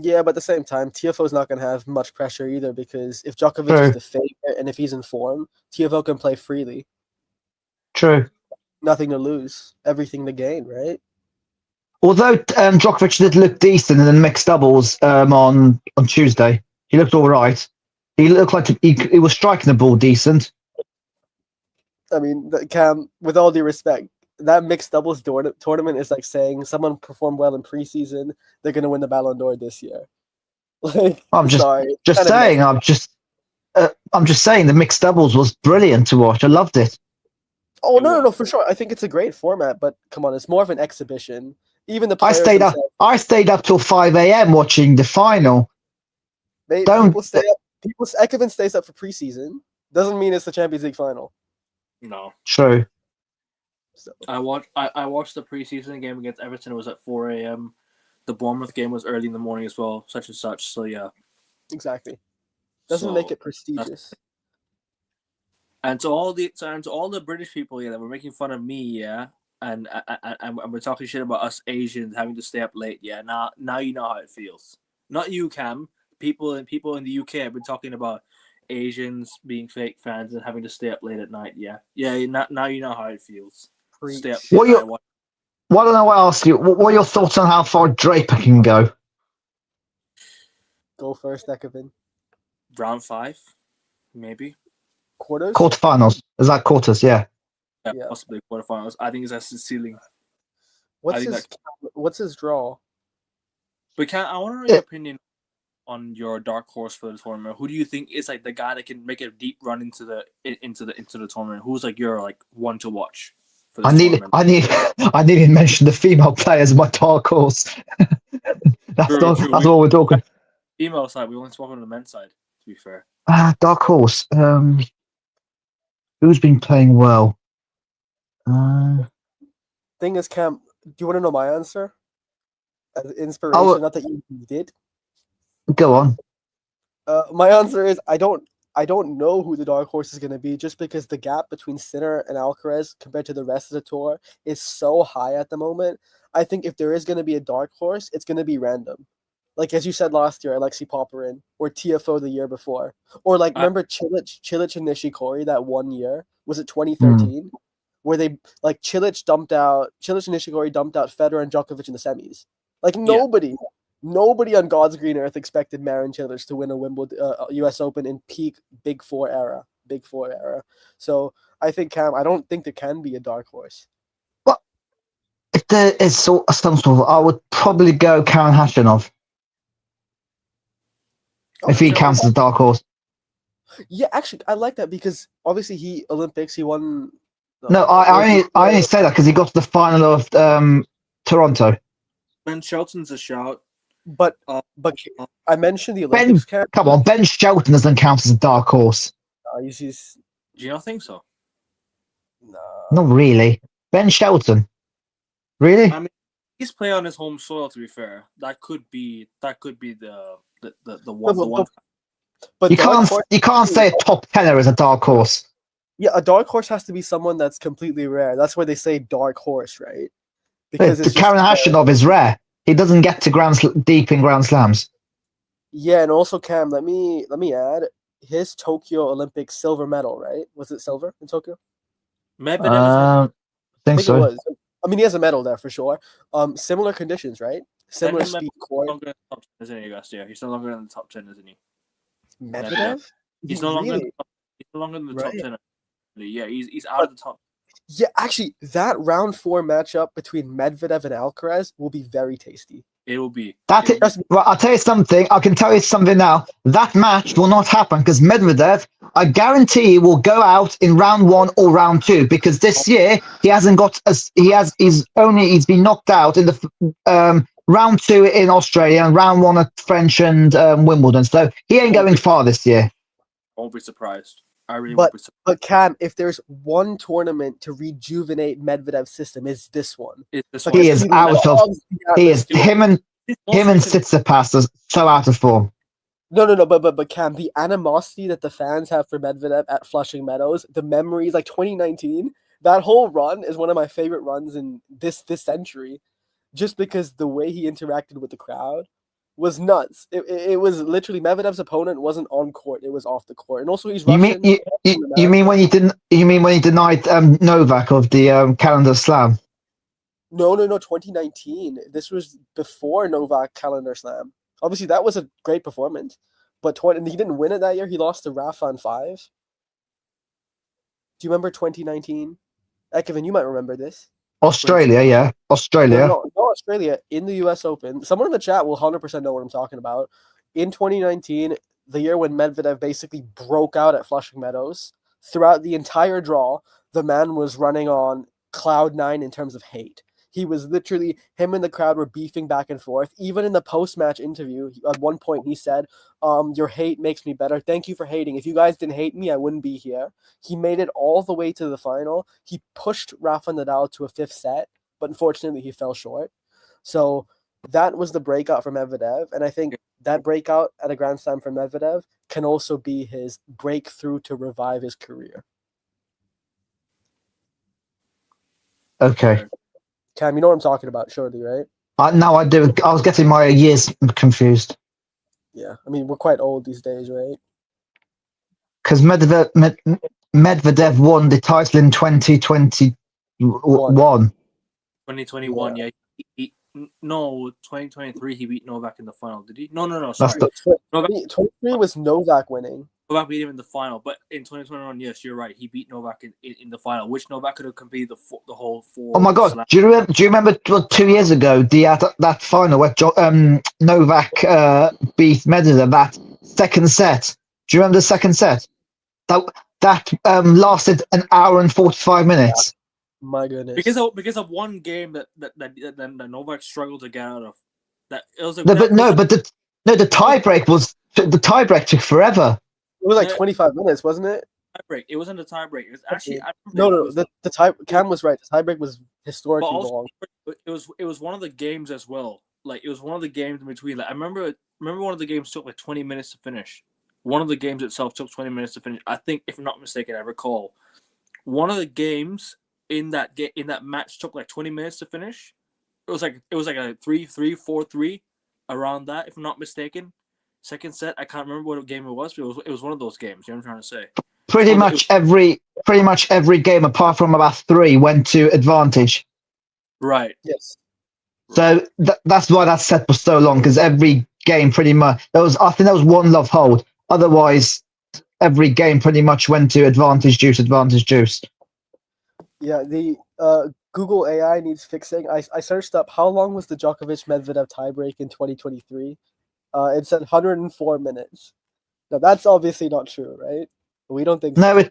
Yeah, but at the same time, Tiafoe's not going to have much pressure either, because if Djokovic is the favorite and if he's in form, Tiafoe can play freely. True. Nothing to lose, everything to gain, right? Although Djokovic did look decent in the mixed doubles on Tuesday. He looked all right. He looked like he was striking the ball decent. I mean, Cam, with all due respect, that mixed doubles tournament is like saying someone performed well in preseason, they're going to win the Ballon d'Or this year. Like, I'm just saying the mixed doubles was brilliant to watch. I loved it. Oh, no, for sure. I think it's a great format, but come on, it's more of an exhibition. Even the players I stayed up till 5 a.m. watching the final. People stay up. Ekhoven stays up for preseason. Doesn't mean it's the Champions League final. No. True. So. I watched the preseason game against Everton. It was at 4 a.m. The Bournemouth game was early in the morning as well, such and such. So yeah. Exactly. Doesn't make it prestigious. And to all the British people, that were making fun of me, and we're talking shit about us Asians having to stay up late, Now you know how it feels. Not you, Cam. People in the UK have been talking about Asians being fake fans and having to stay up late at night. Now you know how it feels. Stay up. Why don't I ask you? What are your thoughts on how far Draper can go? Go first, Ekhoven. Round 5, maybe. Quarterfinals? Is that quarters? Yeah, possibly quarterfinals. I think that's the ceiling. What's his draw? But I want to know your opinion on your dark horse for the tournament. Who do you think is like the guy that can make a deep run into the tournament? Who's like your one to watch? For this tournament? I need to mention the female players. My dark horse. That's all we're talking. Female side, we only swap on the men's side. To be fair. Dark horse. Who's been playing well? Thing is, Cam, do you want to know my answer? As inspiration, not that you did. Go on. My answer is I don't know who the dark horse is going to be, just because the gap between Sinner and Alcaraz compared to the rest of the tour is so high at the moment. I think if there is going to be a dark horse, it's going to be random. Like as you said last year, Alexei Popyrin or TFO the year before, or like remember Cilic and Nishikori that one year? Was it 2013? Where they like Cilic and Nishikori dumped out Federer and Djokovic in the semis. Like nobody on God's green earth expected Marin Cilic to win a Wimbledon, U.S. Open in peak Big Four era. So I think I don't think there can be a dark horse. Well, if there is some sort of, I would probably go Karen Khachanov. If he counts as a dark horse. Yeah, actually, I like that because obviously he won. No, I only say that because he got to the final of Toronto. Ben Shelton's a shout. But I mentioned the Olympics. Come on, Ben Shelton doesn't count as a dark horse. He's Do you not think so? No. Not really. Ben Shelton. Really? I mean, he's playing on his home soil. To be fair, that could be the one. But you can't say a top tenner is a dark horse. Yeah, a dark horse has to be someone that's completely rare. That's why they say dark horse, right? Because Karen Khachanov is rare. He doesn't get to deep in Grand Slams. Yeah, and also Cam, let me add his Tokyo Olympic silver medal, right? Was it silver in Tokyo? I think so. It was. I mean, he has a medal there for sure. Similar conditions, right? Similar speed court. He's no longer in the top 10, isn't he? Medvedev? He's no longer. He's no longer in the top 10. Yeah, he's out of the top. Yeah, actually, that round 4 matchup between Medvedev and Alcaraz will be very tasty. It will be. Well, I'll tell you something. I can tell you something now. That match will not happen because Medvedev, I guarantee, will go out in round 1 or round 2 because this year he hasn't got he's been knocked out in the round 2 in Australia and round 1 at French and Wimbledon. So he ain't going far this year. Won't be surprised. I really won't be surprised. But Cam, if there's one tournament to rejuvenate Medvedev's system, is this one. He is out of. He is him and Tsitsipas are so out of form. No. But Cam, the animosity that the fans have for Medvedev at Flushing Meadows, the memories like 2019, that whole run is one of my favorite runs in this century, just because the way he interacted with the crowd was nuts. It was literally Medvedev's opponent wasn't on court; it was off the court, and also he's Russian. You mean when he denied Novak of the calendar slam? No, 2019. This was before Novak calendar slam. Obviously, that was a great performance, but he didn't win it that year. He lost to Rafa in 5. Do you remember 2019? Kevin, you might remember this. Australia, yeah. Australia. No, Australia in the U.S. Open. Someone in the chat will 100% know what I'm talking about. In 2019, the year when Medvedev basically broke out at Flushing Meadows, throughout the entire draw, the man was running on cloud 9 in terms of hate. He was literally, him and the crowd were beefing back and forth. Even in the post-match interview, at one point he said, your hate makes me better. Thank you for hating. If you guys didn't hate me, I wouldn't be here. He made it all the way to the final. He pushed Rafa Nadal to a 5th set, but unfortunately he fell short. So that was the breakout for Medvedev. And I think that breakout at a Grand Slam for Medvedev can also be his breakthrough to revive his career. Okay. Cam, you know what I'm talking about, surely, right? No, I do. I was getting my years confused. Yeah, I mean, we're quite old these days, right? Because Medvedev won the title in 2021. 2021, yeah. 2023 he beat Novak in the final. Did he? No. Sorry. 2023 was Novak winning. Novak beat him in the final, but in 2021, yes, you're right. He beat Novak in the final, which Novak could have competed the whole 4. Oh my God! Do you remember 2 years ago that final where Novak beat Medvedev that second set? Do you remember the second set? That lasted an hour and 45 minutes. My goodness! Because of one game that Novak struggled to get out of. That it was like, the tiebreak took forever. It was like 25 minutes, wasn't it? Tiebreak. It wasn't a tiebreak. It was actually the tie. Cam was right. The tiebreak was historically long. It was one of the games as well. Like it was one of the games in between. Like I remember one of the games took like 20 minutes to finish. One of the games itself took 20 minutes to finish. I think, if I'm not mistaken, I recall one of the games in that match took like 20 minutes to finish. It was like a 3-3, 4-3, around that, if I'm not mistaken. Second set, I can't remember what game it was, but it was one of those games. You know what I'm trying to say? Pretty much every game apart from about 3 went to advantage. Right. Yes. So that's why that set was so long, because every game pretty much I think there was one love hold. Otherwise, every game pretty much went to advantage juice. Yeah, the Google AI needs fixing. I searched up how long was the Djokovic Medvedev tiebreak in 2023. It said 104 minutes. Now that's obviously not true, right? We don't think so. No,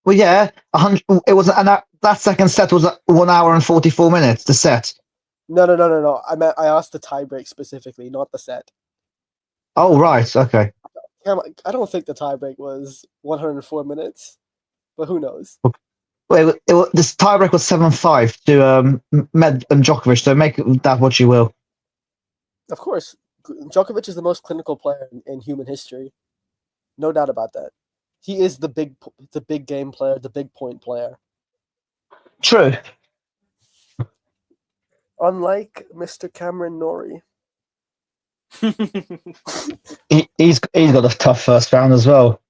well, yeah, 100. It was, and that second set was 1 hour and 44 minutes. The set. No. I asked the tiebreak specifically, not the set. Oh right, okay. I don't think the tiebreak was 104 minutes, but who knows? Well, this tiebreak was 7-5 to Med and Djokovic. So make that what you will. Of course, Djokovic is the most clinical player in human history. No doubt about that. He is the big game player, the big point player. True. Unlike Mr. Cameron Norrie. He's got a tough first round as well.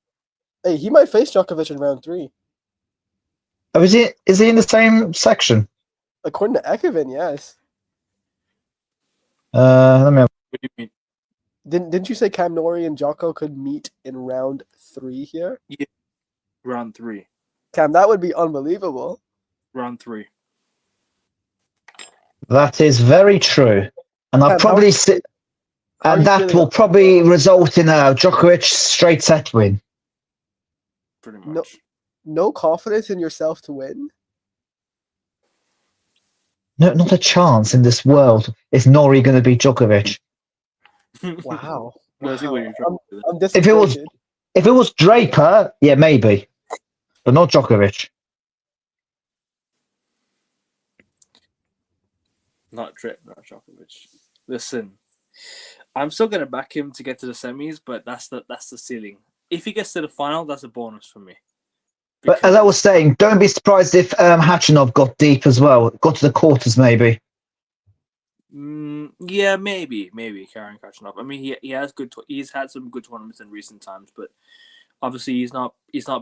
Hey, he might face Djokovic in round 3. Oh, is he in the same section? According to Ekevin, yes. Let me have... What do you mean? Didn't you say Cam Norrie and Jocko could meet in round 3 here? Yeah, round 3. Cam, that would be unbelievable. Round 3. That is very true, and I'll probably sit. And that will probably result in a Djokovic straight set win. Pretty much. No confidence in yourself to win? No, not a chance in this world. Is Norrie going to beat Djokovic? Wow. No, I see what you're trying to do. I'm disappointed. If it was Draper, yeah, maybe, but not Djokovic. Not Djokovic. Listen, I'm still gonna back him to get to the semis, but that's the ceiling. If he gets to the final, that's a bonus for me. But as I was saying, don't be surprised if Khachanov got deep as well, got to the quarters maybe. Yeah, maybe Karen Khachanov. I mean, he has he's had some good tournaments in recent times, but obviously he's not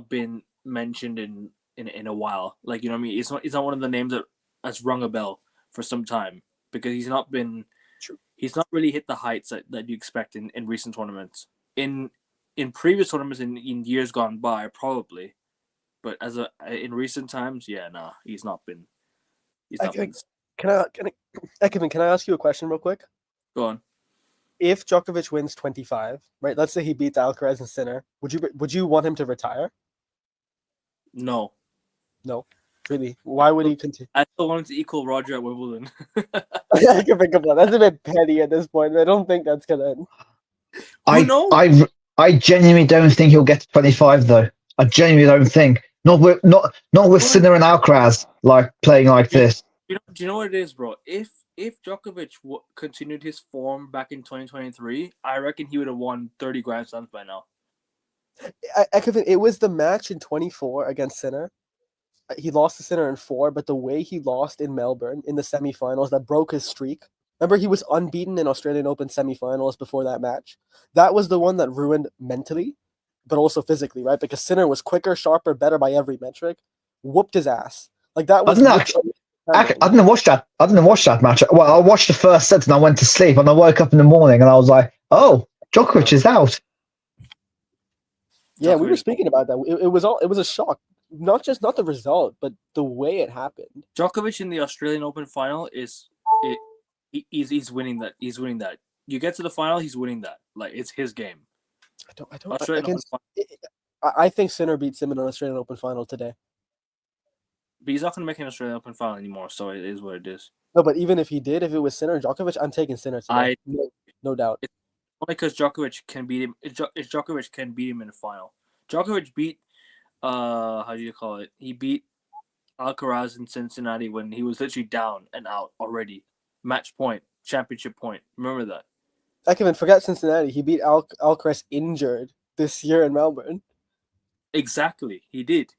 been mentioned in a while. Like, you know what I mean? He's not one of the names that has rung a bell for some time, because he's not really hit the heights that you expect in recent tournaments. In previous tournaments in years gone by, probably, but in recent times, yeah, no, he's not been. Ekevin, can I ask you a question real quick? Go on. If Djokovic wins 25, right? Let's say he beats Alcaraz and Sinner. Would you want him to retire? No. Really? Why would he continue? I still want him to equal Roger at Wimbledon. I can think of that. That's a bit petty at this point. I don't think that's gonna end. Who knows? I genuinely don't think he'll get to 25 though. I genuinely don't think. Not with Sinner and Alcaraz playing like this. Do you know what it is, bro? If Djokovic continued his form back in 2023, I reckon he would have won 30 Grand Slams by now. Ekevin, it was the match in 24 against Sinner. He lost to Sinner in 4, but the way he lost in Melbourne in the semifinals, that broke his streak. Remember, he was unbeaten in Australian Open semifinals before that match. That was the one that ruined mentally, but also physically, right? Because Sinner was quicker, sharper, better by every metric. Whooped his ass. Like, that was... I didn't watch that. I didn't watch that match. Well, I watched the first set and I went to sleep, and I woke up in the morning and I was like, "Oh, Djokovic is out." Yeah, we were speaking about that. It was a shock. Not the result, but the way it happened. Djokovic in the Australian Open final he's winning that. He's winning that. You get to the final, he's winning that. Like, it's his game. I think Sinner beats him in an Australian Open final today. But he's not going to make an Australian Open final anymore, so it is what it is. No, but even if he did, if it was Sinner Djokovic, I'm taking Sinner today. No doubt. It's only because Djokovic can beat him. Djokovic can beat him in the final. Djokovic beat, how do you call it? He beat Alcaraz in Cincinnati when he was literally down and out already. Match point, championship point. Remember that. Ekevin, forget Cincinnati. He beat Alcaraz injured this year in Melbourne. Exactly, he did.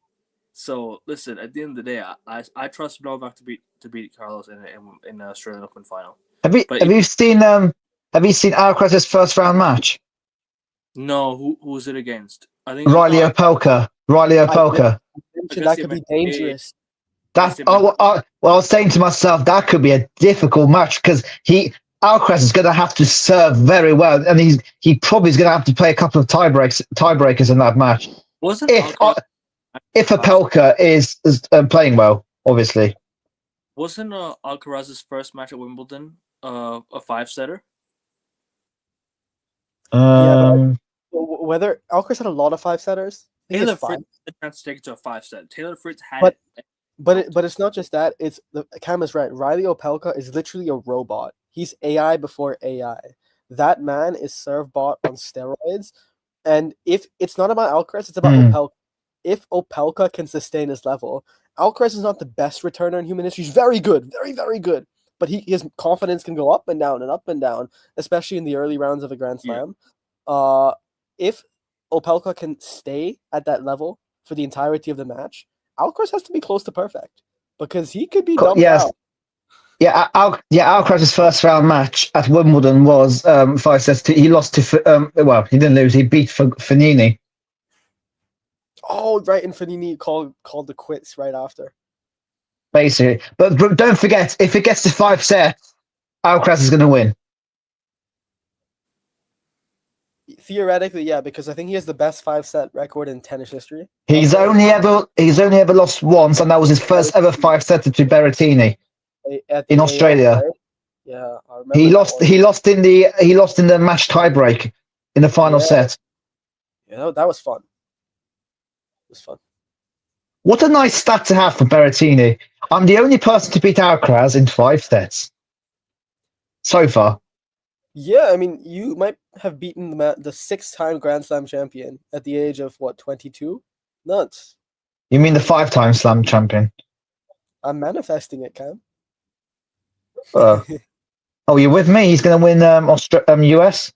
So listen, at the end of the day, I trust Novak to beat Carlos in the Australian Open final. But Have you seen Alcaraz's first round match? no, who was it against? I think Riley Opelka. I mentioned that could be dangerous. Well, I was saying to myself that could be a difficult match because Alcaraz is going to have to serve very well, and he probably is going to have to play a couple of tiebreakers in that match. Wasn't If Opelka is playing well, obviously. Wasn't Alcaraz's first match at Wimbledon a 5-setter? Yeah, but whether Alcaraz had a lot of 5-setters. Taylor Fritz had a chance to take it to a 5-set. Taylor Fritz had but it's not just that. It's Cam is right. Riley Opelka is literally a robot. He's AI before AI. That man is serve bot on steroids. And if it's not about Alcaraz, it's about Opelka. If Opelka can sustain his level, Alcaraz is not the best returner in human history. He's very good, very, very good. But his confidence can go up and down, especially in the early rounds of a Grand Slam. Yeah. If Opelka can stay at that level for the entirety of the match, Alcaraz has to be close to perfect because he could be dumped out. Yeah, Alcaraz's first round match at Wimbledon was 5 sets to. He lost to he didn't lose. He beat Fognini. Oh, right, and Fognini called the quits right after. Basically, but don't forget, if it gets to 5 sets, Alcaraz is going to win. Theoretically, yeah, because I think he has the best 5-set record in tennis history. He's only ever lost once, and that was his first ever 5-setter to Berrettini in Australia. Yeah, I remember. He lost in the match tiebreak in the final set. Yeah, that was fun. It was fun. What a nice stat to have for Berrettini. I'm the only person to beat Alcaraz in 5 sets so far. Yeah, I mean, you might have beaten the 6-time Grand Slam champion at the age of, 22? Nuts. You mean the 5-time Slam champion? I'm manifesting it, Cam. Oh, you're with me? He's going to win US?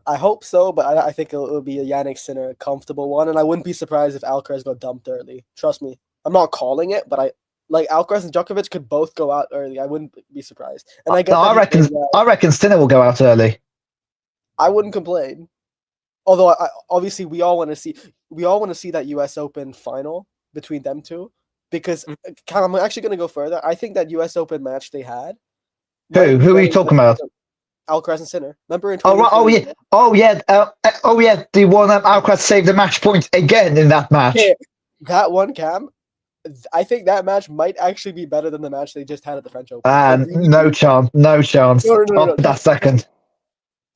I hope so, but I think it'll be a Jannik Sinner comfortable one, and I wouldn't be surprised if Alcaraz got dumped early. Trust me. I'm not calling it, but Alcaraz and Djokovic could both go out early. I wouldn't be surprised. And I reckon Sinner will go out early. I wouldn't complain. Although obviously we all want to see that US Open final between them two, because I'm actually going to go further. I think that US Open match they had. Who are you talking about? Alcaraz and Sinner. Remember in the one Alcaraz saved the match point again in that match. Yeah, that one, Cam. I think that match might actually be better than the match they just had at the French Open. No chance. No. That second.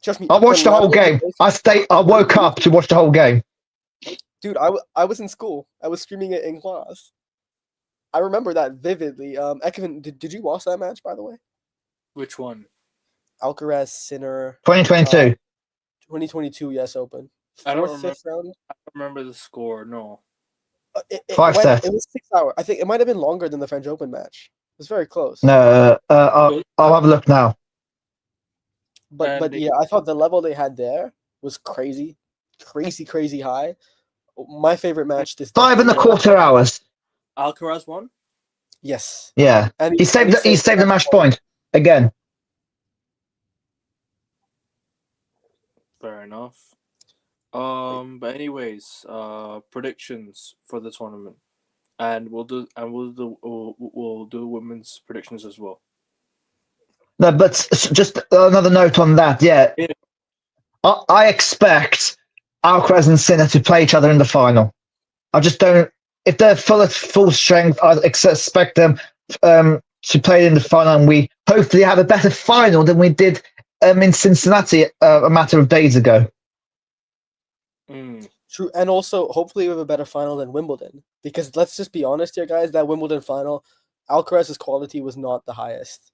Trust me. I watched the whole game. I woke up to watch the whole game. Dude, I was in school. I was streaming it in class. I remember that vividly. Ekevin, did you watch that match, by the way? Which one? Alcaraz, Sinner. 2022. 2022 US Open. I don't remember the score, no. 5 sets. It was 6 hours. I think it might have been longer than the French Open match. It was very close. No, I'll have a look now. But yeah, I thought the level they had there was crazy high. My favorite match this 5.25 hours. Alcaraz won? Yes. Yeah. And he saved the match point again. Fair enough. But anyways, predictions for the tournament, and we'll do women's predictions as well. No, but just another note on that. Yeah, I expect Alcaraz and Sinner to play each other in the final. I just don't. If they're full strength, I expect them to play in the final, and we hopefully have a better final than we did in Cincinnati a matter of days ago. True, and also hopefully we have a better final than Wimbledon, because let's just be honest here, guys. That Wimbledon final, Alcaraz's quality was not the highest.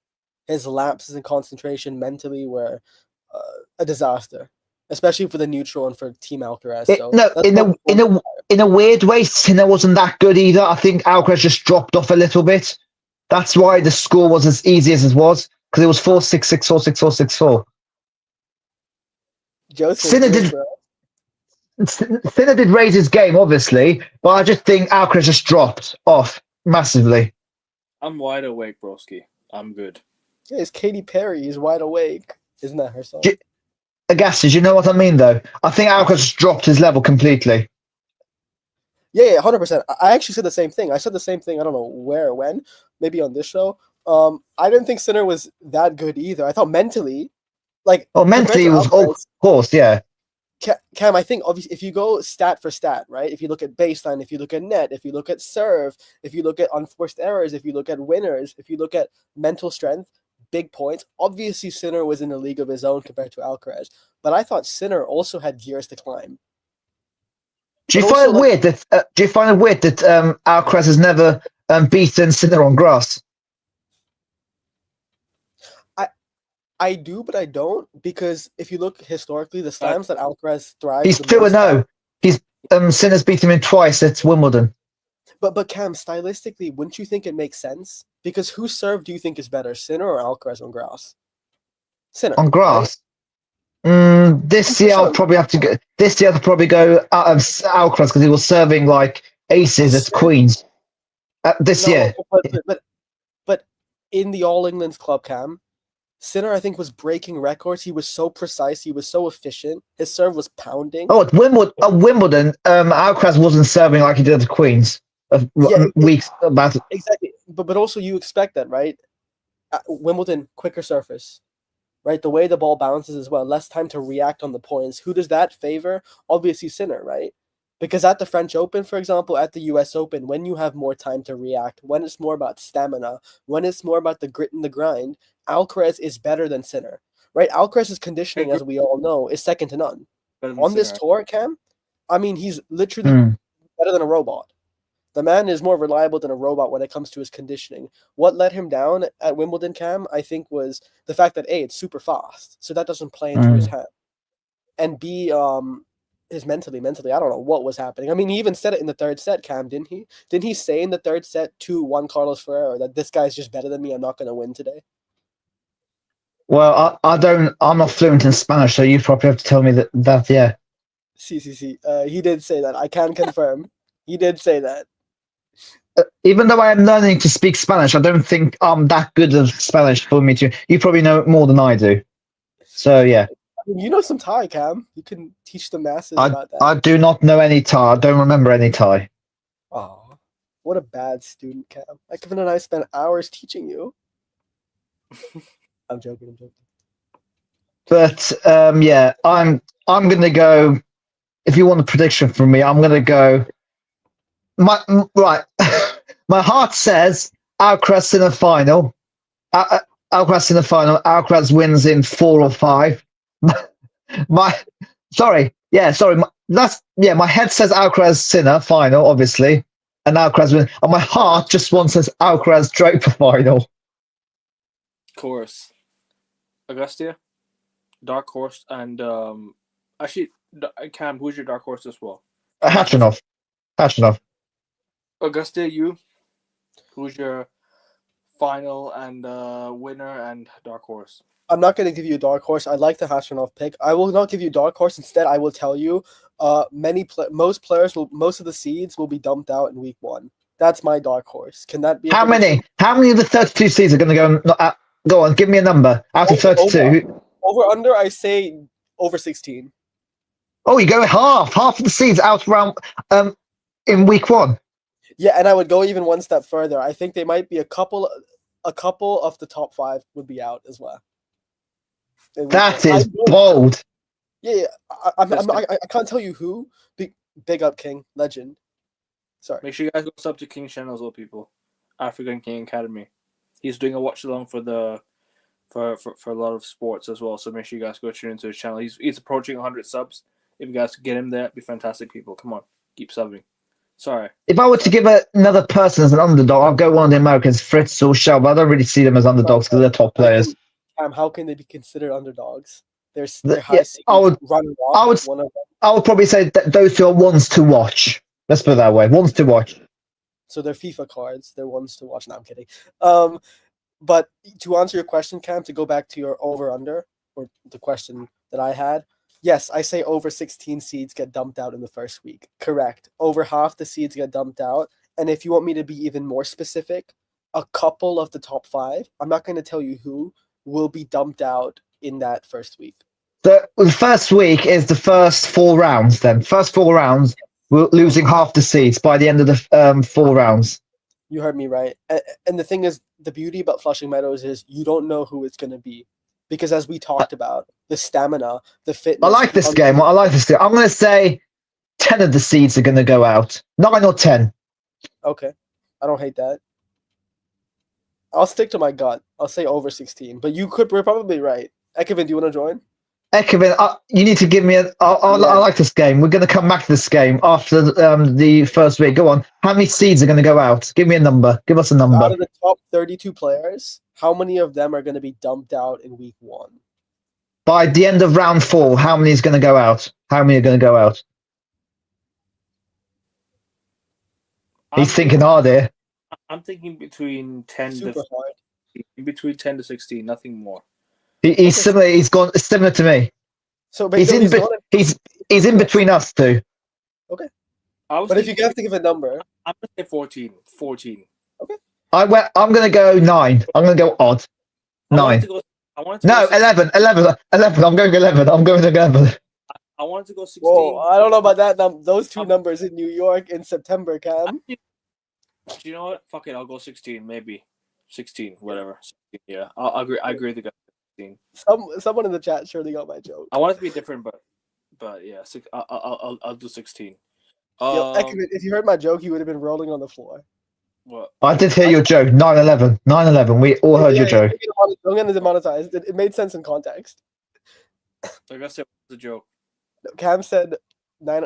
His lapses in concentration mentally were a disaster, especially for the neutral and for Team Alcaraz. In a weird way, Sinner wasn't that good either. I think Alcaraz just dropped off a little bit. That's why the score was as easy as it was, because it was 4-6, 6-4, 6-4, 6-4. Sinner did. Sinner did raise his game, obviously, but I just think Alcaraz just dropped off massively. I'm wide awake, broski. I'm good. Yeah, it's Katy Perry. He's wide awake. Isn't that her song? Agassi, you know what I mean, though? I think Alcaraz just dropped his level completely. Yeah, 100%. I actually said the same thing. I said the same thing. I don't know where or when. Maybe on this show. I didn't think Sinner was that good either. I thought mentally, like, Oh, mentally, it was, of course, yeah. Cam, I think obviously if you go stat for stat, right? If you look at baseline, if you look at net, if you look at serve, if you look at unforced errors, if you look at winners, if you look at mental strength, big points. Obviously, Sinner was in a league of his own compared to Alcaraz, but I thought Sinner also had gears to climb. Do you find it weird that Alcaraz has never beaten Sinner on grass? I do, but I don't, because if you look historically, the slams that Alcaraz thrives, he's 2-0. He's Sinner's beat him in twice at Wimbledon. But Cam, stylistically, wouldn't you think it makes sense? Because whose serve do you think is better, Sinner or Alcaraz on grass? Sinner on grass. Right? This year I'll probably have to go. This year I'll probably go out of Alcaraz because he was serving like aces at Queens. This year, but in the All England's club, Cam, Sinner, I think, was breaking records. He was so precise. He was so efficient. His serve was pounding. Oh, at Wimbledon, Alcaraz wasn't serving like he did at Queens. Weeks about it. Exactly. But also you expect that, right? At Wimbledon, quicker surface, right? The way the ball bounces as well, less time to react on the points. Who does that favor? Obviously Sinner, right? Because at the French Open, for example, at the US Open, when you have more time to react, when it's more about stamina, when it's more about the grit and the grind, Alcaraz is better than Sinner, right? Alcaraz's conditioning, as we all know, is second to none. On this tour, Cam, I mean, he's literally better than a robot. The man is more reliable than a robot when it comes to his conditioning. What let him down at Wimbledon, Cam, I think, was the fact that A, it's super fast, so that doesn't play into his hand, and B, his mentally, I don't know what was happening. I mean, he even said it in the third set, Cam, didn't he? Didn't he say in the third set to Juan Carlos Ferrero that this guy's just better than me, I'm not going to win today? Well, I'm not fluent in Spanish, so you probably have to tell me that yeah. He did say that. I can confirm. He did say that. Even though I am learning to speak Spanish, I don't think I'm that good at Spanish for me to. You probably know more than I do. So yeah. You know some Thai, Cam. You can teach the masses about that. I do not know any Thai. I don't remember any Thai. Oh, what a bad student, Cam. Kevin and I spent hours teaching you. I'm joking. But yeah, I'm gonna go. If you want a prediction from me, I'm gonna go. My heart says Alcaraz in the final. Alcaraz in the final. Alcaraz wins in 4 or 5. My head says Alcaraz Sinner final, obviously, and Alcaraz win. And my heart just wants says Alcaraz Draper final. Of course, Augustia, dark horse, and actually, Cam, who's your dark horse as well? Khachanov. Augustia, you. Who's your final and winner and dark horse? I'm not going to give you a dark horse. I like the Khachanov pick. I will not give you a dark horse. Instead, I will tell you most of the seeds will be dumped out in week 1. That's my dark horse. Can that be? How many of the 32 seeds are going to go? Go on, give me a number out of 32. Over under, I say over 16. Oh, you go half of the seeds out around in week 1. Yeah, and I would go even one step further. I think they might be a couple of the top 5 would be out as well. That is bold. Yeah. I can't tell you who. Big up King, legend. Sorry. Make sure you guys go sub to King's channel as well, people. African King Academy. He's doing a watch along for a lot of sports as well. So make sure you guys go tune into his channel. He's approaching 100 subs. If you guys could get him there, it'd be fantastic, people. Come on, keep subbing. Sorry. If I were to give another person as an underdog, I'll go one of the Americans, Fritz or Shell, but I don't really see them as underdogs because they're top players. How can they be considered underdogs? They're high. I would probably say that those two are ones to watch. Let's put it that way. Ones to watch. So they're FIFA cards. They're ones to watch. No, I'm kidding. But to answer your question, Cam, to go back to your over-under, or the question that I had, Yes, I say over 16 seeds get dumped out in the first week. Correct. Over half the seeds get dumped out. And if you want me to be even more specific, a couple of the top 5, I'm not going to tell you who, will be dumped out in that first week. The first week is the first 4 rounds. Then first 4 rounds, we're losing half the seeds by the end of the 4 rounds. You heard me right. And the thing is, the beauty about Flushing Meadows is you don't know who it's going to be. Because as we talked about, the stamina, the fitness. I like this game. I like this game. I'm going to say 10 of the seeds are going to go out. 9 or 10. Okay. I don't hate that. I'll stick to my gut. I'll say over 16. But we're probably right. Ekevin, do you want to join? Ekevin, you need to give me I like this game. We're going to come back to this game after the first week. Go on. How many seeds are going to go out? Give me a number. Give us a number. Out of the top 32 players, how many of them are going to be dumped out in week 1? By the end of round 4, how many is going to go out? How many are going to go out? He's thinking hard here. I'm thinking between 10 Super to hard. between 10 to 16, nothing more. He's similar. He's gone similar to me. So He's in between us two. Okay. But if you have to give a number, I'm gonna say 14. 14. Okay. I'm gonna go 9. I'm gonna go odd. 9. No, 11. 11. 11. I'm going 11. I'm going 11. I wanted to go 16. Whoa, I don't know about that. Those two numbers in New York in September, Cam. Do you know what? Fuck it. I'll go 16. Maybe 16. Whatever. 16, yeah, I agree. I agree with the guy. 16. Someone in the chat surely got my joke. I want it to be different, but yeah, I'll do 16. Yo, Ekevin, if you heard my joke, you would have been rolling on the floor. What? I did hear your joke. 9/11. 9/11. We all heard your joke. I'm gonna demonetize. It made sense in context. I guess it was a joke. Cam said 9.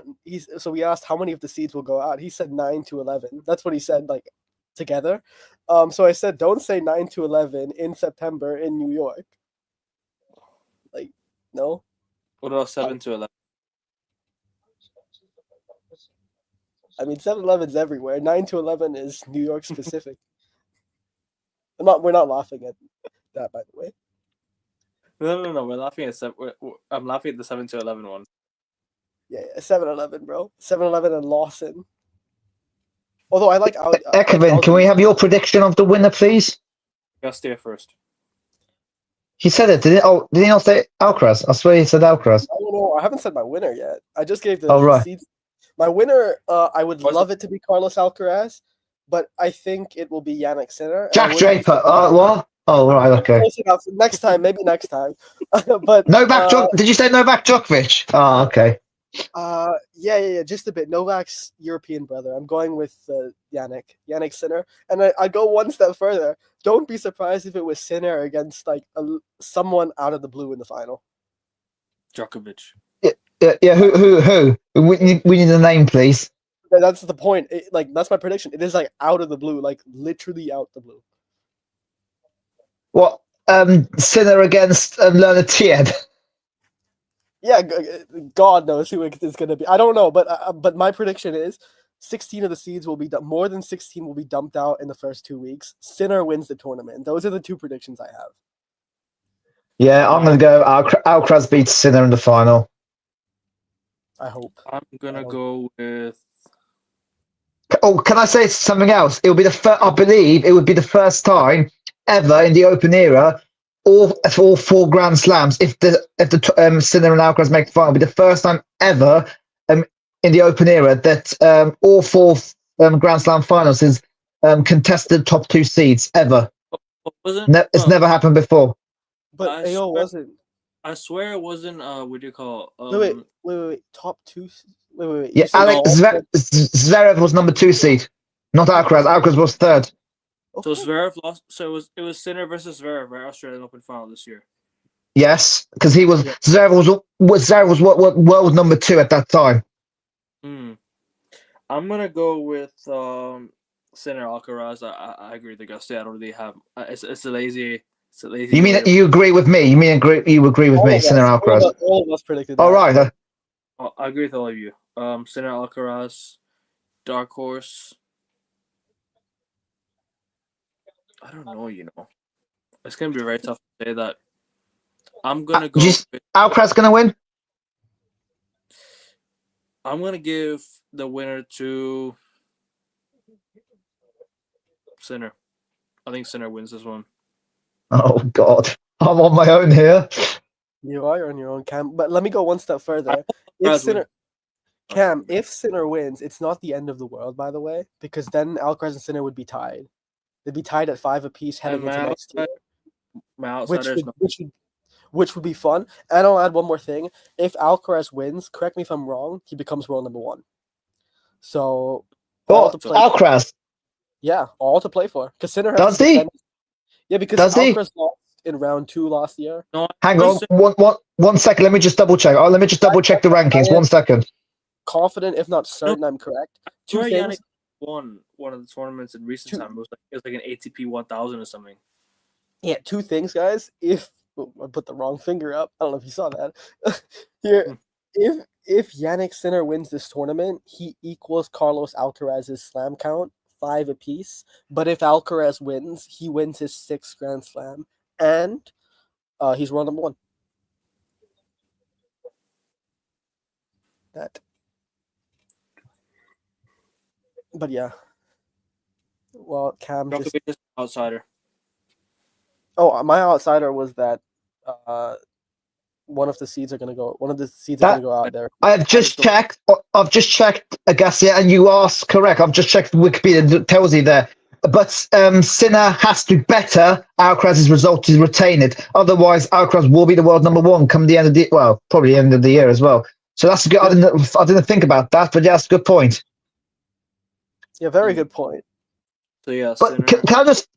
So we asked how many of the seeds will go out. He said 9 to 11. That's what he said, like together. So I said, don't say 9 to 11 in September in New York. Like, no. What about 7 to 11? I mean, 7-Eleven's everywhere. 9 to 11 is New York specific. We're not laughing at that, by the way. No. We're laughing at I'm laughing at the 7 to 11 one. Yeah, 7-Eleven, bro. 7-Eleven and Lawson. Although I like Ekevin, can we have your prediction of the winner, please? I'll stay first. He said it. Did he not say ALCARAZ? I swear he said ALCARAZ. No, I haven't said my winner yet. I just gave the right. seeds. My winner, I would love it to be Carlos Alcaraz, but I think it will be Jannik Sinner. Jack Draper. What? Oh, right, okay. Next time, maybe next time. But Novak. Did you say Novak Djokovic? Oh, okay. Yeah. Just a bit. Novak's European brother. I'm going with Jannik Sinner, and I go one step further. Don't be surprised if it was Sinner against like someone out of the blue in the final. Djokovic. Yeah. Who? We need a name, please. That's the point. That's my prediction. It is like out of the blue, like literally out the blue. What? Sinner against Leonard Tied. Yeah, God knows who it is going to be. I don't know, but my prediction is 16 of the seeds will be more than 16 will be dumped out in the first 2 weeks. Sinner wins the tournament. Those are the two predictions I have. Yeah, I'm going to go Alcaraz beats Sinner in the final. I hope. I'm going to go with... Oh, can I say something else? It will be I believe it would be the first time ever in the Open era, all 4 Grand Slams, if the Sinner and Alcaraz make the final, it'll be the first time ever in the Open era that all 4 Grand Slam finals is contested top 2 seeds ever. It's never happened before. But AO wasn't. I swear it wasn't. What do you call? Wait. Top 2. Wait. Yeah, Alex Zverev was number 2 seed, not Alcaraz. Alcaraz was 3rd. So Zverev lost. So it was Sinner versus Zverev, right? Australian Open final this year. Yes, because he was Zverev was world number 2 at that time. I'm gonna go with Sinner Alcaraz. I agree with the Gusty. I don't really have. It's a lazy. You mean you agree with me? You agree with me, Sinner Alcaraz? All of us predicted. All right. I agree with all of you. Sinner Alcaraz, dark horse. I don't know. It's gonna be very tough to say that. I'm gonna go. Alcaraz gonna win? I'm gonna give the winner to Sinner. I think Sinner wins this one. Oh God, I'm on my own here. You are on your own, Cam. But let me go one step further. If Alcaraz Sinner, wins. Cam, if Sinner wins, it's not the end of the world, by the way, because then Alcaraz and Sinner would be tied. They'd be tied at 5 apiece heading And into next year, my which outsider is would be fun. And I'll add one more thing: if Alcaraz wins, correct me if I'm wrong, he becomes world number 1. So all to play. Alcaraz, Yeah, all to play for. Because Sinner has does to he? defend. Yeah, because Does he? Alcaraz lost in round 2 last year. no. Hang on, one second. Let me just double check. Let me just double check the rankings. 1 second. Confident, if not certain, I'm correct. Two things. Yannick won one of the tournaments in recent time. It was like an ATP 1000 or something. Yeah, 2 things, guys. If I put the wrong finger up, I don't know if you saw that. Here, if Yannick Sinner wins this tournament, he equals Carlos Alcaraz's slam count, 5 apiece. But if Alcaraz wins, he wins his 6th Grand Slam, and he's world number 1. That. But yeah. Well, Cam just. Djokovic is outsider. Oh, my outsider was that one of the seeds are gonna go. One of the seeds are gonna go out there. I've just checked, Agassia, and you are correct. I've just checked Wikipedia. It tells you there. But Sinner has to better Alcaraz's result to retain it. Otherwise, Alcaraz will be the world number 1 come the end of probably the end of the year as well. So that's good. I didn't think about that, but yeah, that's a good point. Yeah, very good point. So yeah, but can I just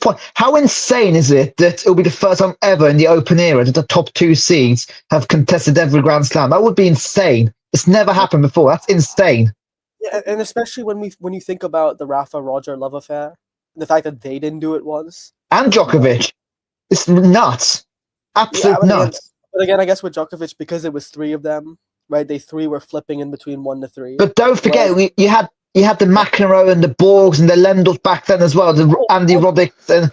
point? How insane is it that it'll be the first time ever in the Open era that the top 2 seeds have contested every Grand Slam? That would be insane. It's never happened before. That's insane. Yeah, and especially when you think about the Rafa Roger love affair, the fact that they didn't do it once, and Djokovic, it's nuts, absolute nuts. But again, I guess with Djokovic, because it was 3 of them, right? They 3 were flipping in between 1 to 3. But don't forget, you had the McEnroe and the Borgs and the Lendl back then as well, the Andy Roddick. And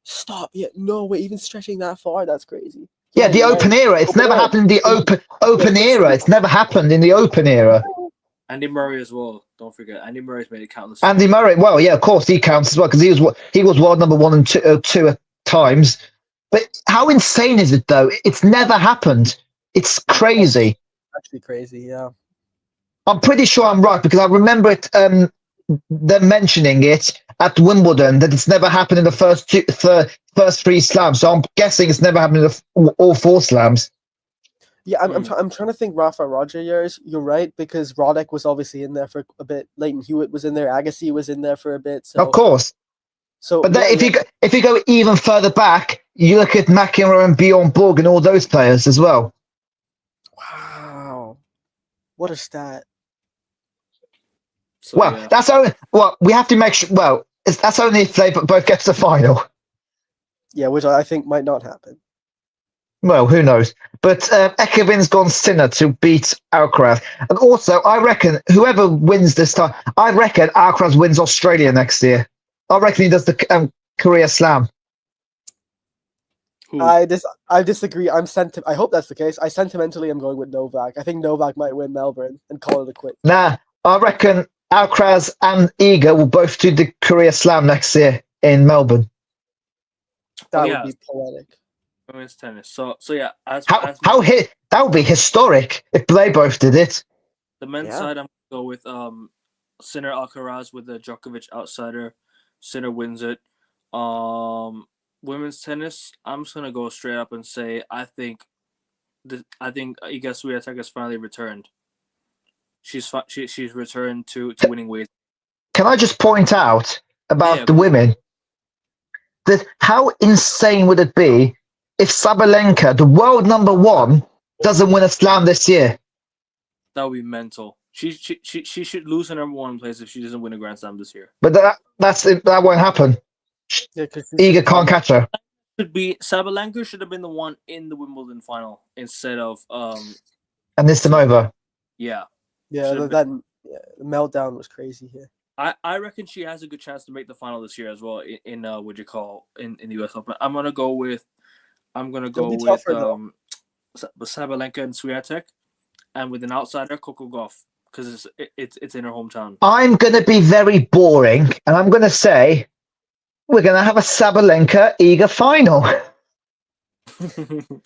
stop! Yeah, no way. Even stretching that far, that's crazy. Yeah, the Open era. It's never happened in the Open era. It's never happened in the Open era. Andy Murray as well. Don't forget, Andy Murray's made it countless. Andy Murray, well, yeah, of course he counts as well because he was world number 1 and 2 at times. But how insane is it though? It's never happened. It's crazy. Actually, crazy. Yeah. I'm pretty sure I'm right because I remember it. Them mentioning it at Wimbledon that it's never happened in the first 3 slams. So I'm guessing it's never happened in all 4 slams. Yeah, I'm trying to think Rafa Roger years. You're right, because Roddick was obviously in there for a bit. Leighton Hewitt was in there. Agassi was in there for a bit. So. Of course. So, but if you go even further back, you look at McEnroe and Bjorn Borg and all those players as well. Wow, what a stat! So, well, yeah. That's only. Well, we have to make sure. Well, that's only if they both get to the final. Yeah, which I think might not happen. Well, who knows? But Ekovin's gone Sinner to beat Alcaraz. And also, I reckon whoever wins this time, I reckon Alcaraz wins Australia next year. I reckon he does the Korea Slam. I disagree. I hope that's the case. I sentimentally am going with Novak. I think Novak might win Melbourne and call it a quit. Nah, I reckon Alcaraz and Iga will both do the Korea Slam next year in Melbourne. That would be poetic. Women's tennis. So yeah, that would be historic if they both did it. The men's side, I'm gonna go with Sinner Alcaraz with the Djokovic outsider. Sinner wins it. Women's tennis, I'm just gonna go straight up and say I think Iga Swiatek has finally returned. She's returned to winning ways. Can I just point out about the women? That how insane would it be if Sabalenka, the world number 1, doesn't win a slam this year? That would be mental. She should lose her number 1 place if she doesn't win a Grand Slam this year. But that won't happen. Yeah, Iga can't catch her. Sabalenka should have been the one in the Wimbledon final instead of Anisimova. Yeah. Yeah, the meltdown was crazy here. I reckon she has a good chance to make the final this year as well in the US Open. I'm gonna go with Sabalenka and Swiatek, and with an outsider, Coco Gauff. because it's in her hometown. I'm going to be very boring, and I'm going to say we're going to have a Sabalenka Iga final.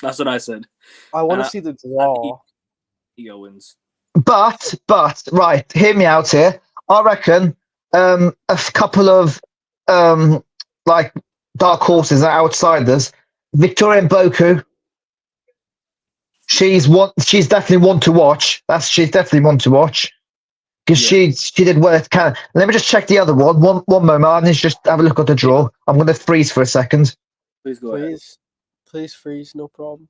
That's what I said. I want And to see the draw. Iga wins. But right, hear me out here. I reckon a couple of like dark horses are outsiders. Victoria Mboku, she's definitely one to watch. She's definitely one to watch because she did well at Canada. Let me just check the other one. One moment. I need to just have a look at the draw. I'm going to freeze for a second. Please go ahead. Please freeze, no problem.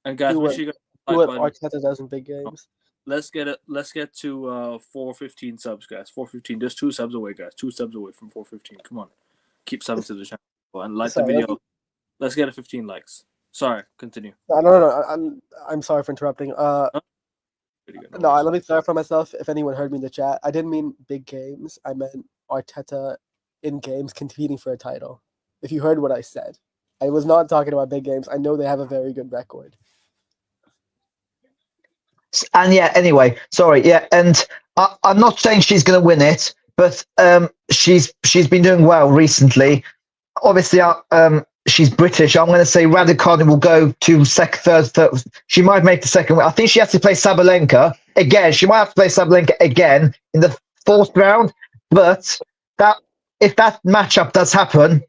And guys, Do make what, sure you do what Arteta does in big games. Let's get to 415 subs, guys. 415. Just 2 subs away, guys. 2 subs away from 415. Come on, keep subbing to the channel and like the video. Let's get a 15 likes. Sorry, continue. No. I'm sorry for interrupting. No, let me clarify myself. If anyone heard me in the chat, I didn't mean big games. I meant Arteta in games competing for a title. If you heard what I said, I was not talking about big games. I know they have a very good record. And anyway, sorry, and I'm not saying she's going to win it, but she's been doing well recently. Obviously, she's British. I'm going to say Raducanu will go to third. She might make the second. I think she has to play Sabalenka again. She might have to play Sabalenka again in the 4th round. But if that matchup does happen,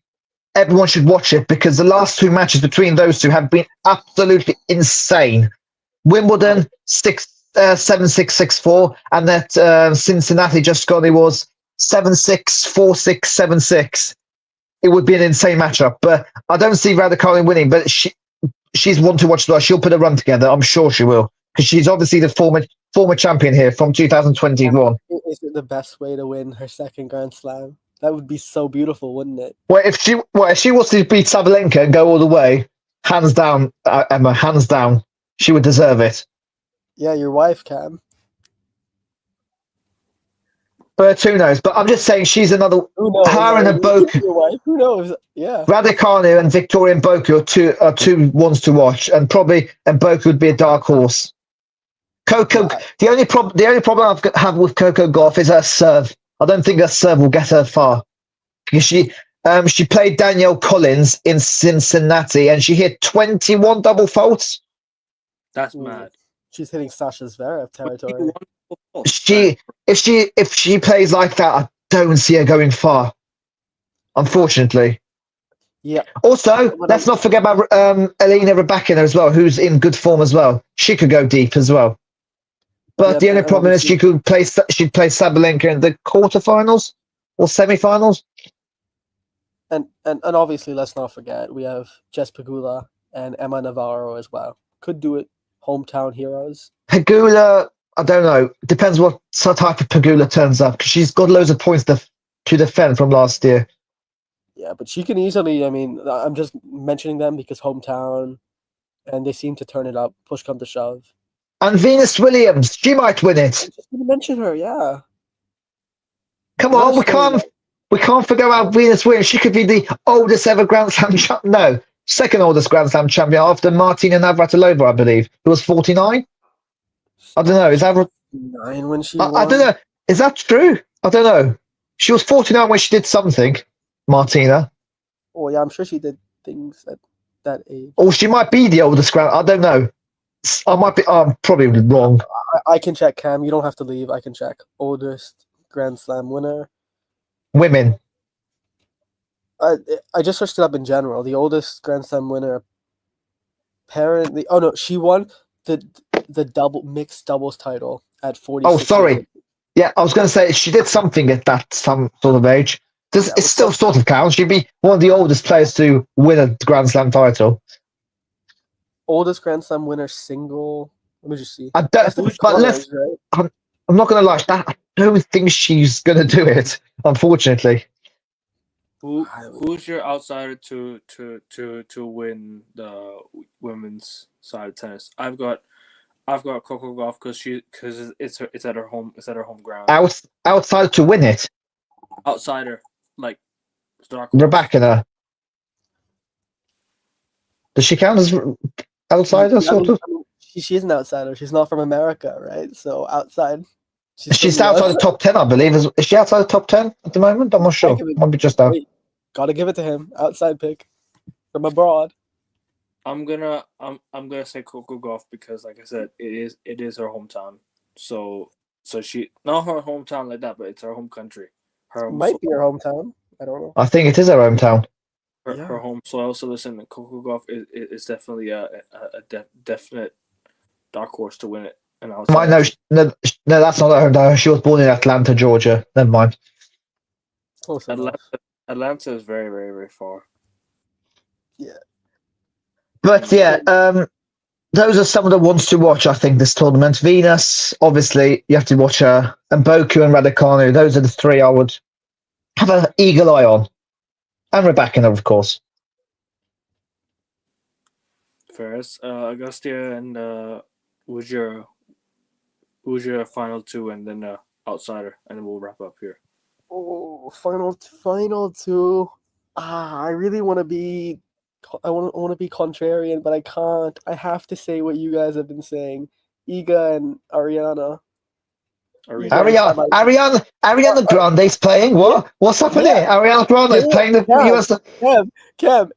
everyone should watch it because the last 2 matches between those two have been absolutely insane. Wimbledon 7-6, 6-4, and that Cincinnati just got it was 7-6, 4-6, 7-6. It would be an insane matchup, but I don't see Raducanu winning. But she's one to watch. She'll put a run together. I'm sure she will because she's obviously the former champion here from 2021. Is it the best way to win her second Grand Slam? That would be so beautiful, wouldn't it? Well, if she wants to beat Sabalenka and go all the way, hands down, Emma, hands down, she would deserve it. Yeah, your wife can. But who knows? But I'm just saying she's another. Who knows? Her and Mboku. Your wife. Who knows? Yeah. Raducanu and Victoria Mboku are two ones to watch, and probably Mboku would be a dark horse. Coco. Yeah. The only problem I have with Coco Gauff is her serve. I don't think her serve will get her far. Because she played Danielle Collins in Cincinnati, and she hit 21 double faults. That's mad. She's hitting Sasha Zverev territory. If she plays like that, I don't see her going far. Unfortunately. Yeah. Also, let's not forget about Elena Rybakina as well, who's in good form as well. She could go deep as well. But the only problem is she'd play Sabalenka in the quarterfinals or semifinals. And obviously, let's not forget we have Jess Pegula and Emma Navarro as well. Could do it. Hometown heroes. Pegula, I don't know. Depends what type of Pegula turns up because she's got loads of points to defend from last year. Yeah, but she can easily. I mean, I'm just mentioning them because hometown, and they seem to turn it up. Push come to shove. And Venus Williams, she might win it. I'm just gonna mention her. Yeah. Come on, we can't forget about Venus Williams. She could be the oldest ever Grand Slam champion. No, second oldest Grand Slam champion after Martina Navratilova, I believe, who was 49. I don't know. Is that 9 when she won? I don't know. Is that true? I don't know. She was 49 when she did something, Martina. Oh yeah, I'm sure she did things at that age. Or she might be the oldest Grand. I don't know. I'm probably wrong. I can check, Cam. You don't have to leave. I can check. Oldest Grand Slam winner. Women. I just searched it up in general. The oldest Grand Slam winner. Apparently, oh no, she won the mixed doubles title at 46. Oh, sorry. Yeah, I was going to say she did something at that some sort of age. It still sort of counts. She'd be one of the oldest players to win a Grand Slam title. Oldest Grand Slam winner single. Let me just see. I'm not going to lie. I don't think she's going to do it. Unfortunately. Who's your outsider to win the women's side of tennis? I've got Coco Gauff because it's at her home ground. Outsider to win it. Outsider like Rybakina. Does she count as outsider? Sort of. She's an outsider. She's not from America, right? So outside. She's from the outside the top 10, I believe. Is she outside the top 10 at the moment? I'm not sure. Might be just out. Wait, gotta give it to him. Outside pick from abroad. I'm gonna say Coco Gauff because, like I said, it is her hometown. So she not her hometown like that, but it's her home country. Her Might be her hometown. I don't know. I think it is her hometown. Her home soil. So listen, Coco Gauff is definitely a definite dark horse to win it. And I was no, that's not her hometown. She was born in Atlanta, Georgia. Never mind. Close enough. Atlanta is very, very, very far. Yeah. But yeah, those are some of the ones to watch, I think, this tournament. Venus, obviously, you have to watch her. And Boku and Raducanu, those are the three I would have an eagle eye on. And Rebecca, of course. Ferris, Augustia, and who's your final two, and then outsider, and then we'll wrap up here. Oh, final two. I really want to be. I want to be contrarian, but I can't. I have to say what you guys have been saying. Iga and Ariana. Ariana Grande's playing. What? What's happening here? Ariana Grande is playing the US. Cam,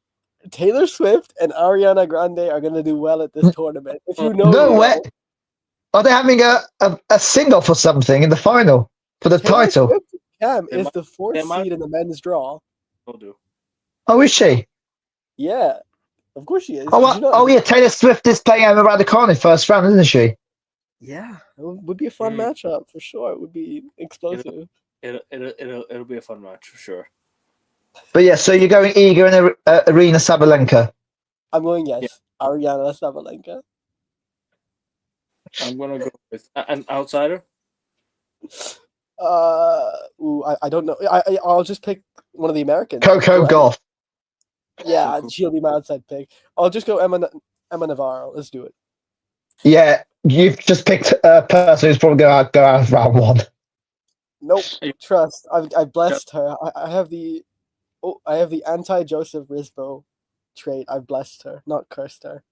Taylor Swift and Ariana Grande are gonna do well at this tournament. If you know, no way. Are they having a sing-off or something in the final for the Taylor title? Swift, Cam is the fourth seed in the men's draw. Oh, is she? Yeah, of course she is. Yeah, Taylor Swift is playing Emma Raducanu first round, isn't she? Yeah, it would be a fun matchup for sure. It would be explosive. It'll be a fun match for sure. But yeah, so you're going Iga and Arena Sabalenka. I'm going Ariana Sabalenka. I'm gonna go with an outsider. I don't know. I'll just pick one of the Americans. Coco Gauff. Yeah, she'll be my outside pick. I'll just go Emma Navarro. Let's do it. Yeah, you've just picked a person who's probably going to go out of round one. Nope. Trust. I've blessed her. I have the anti-Joseph Risbo trait. I've blessed her, not cursed her.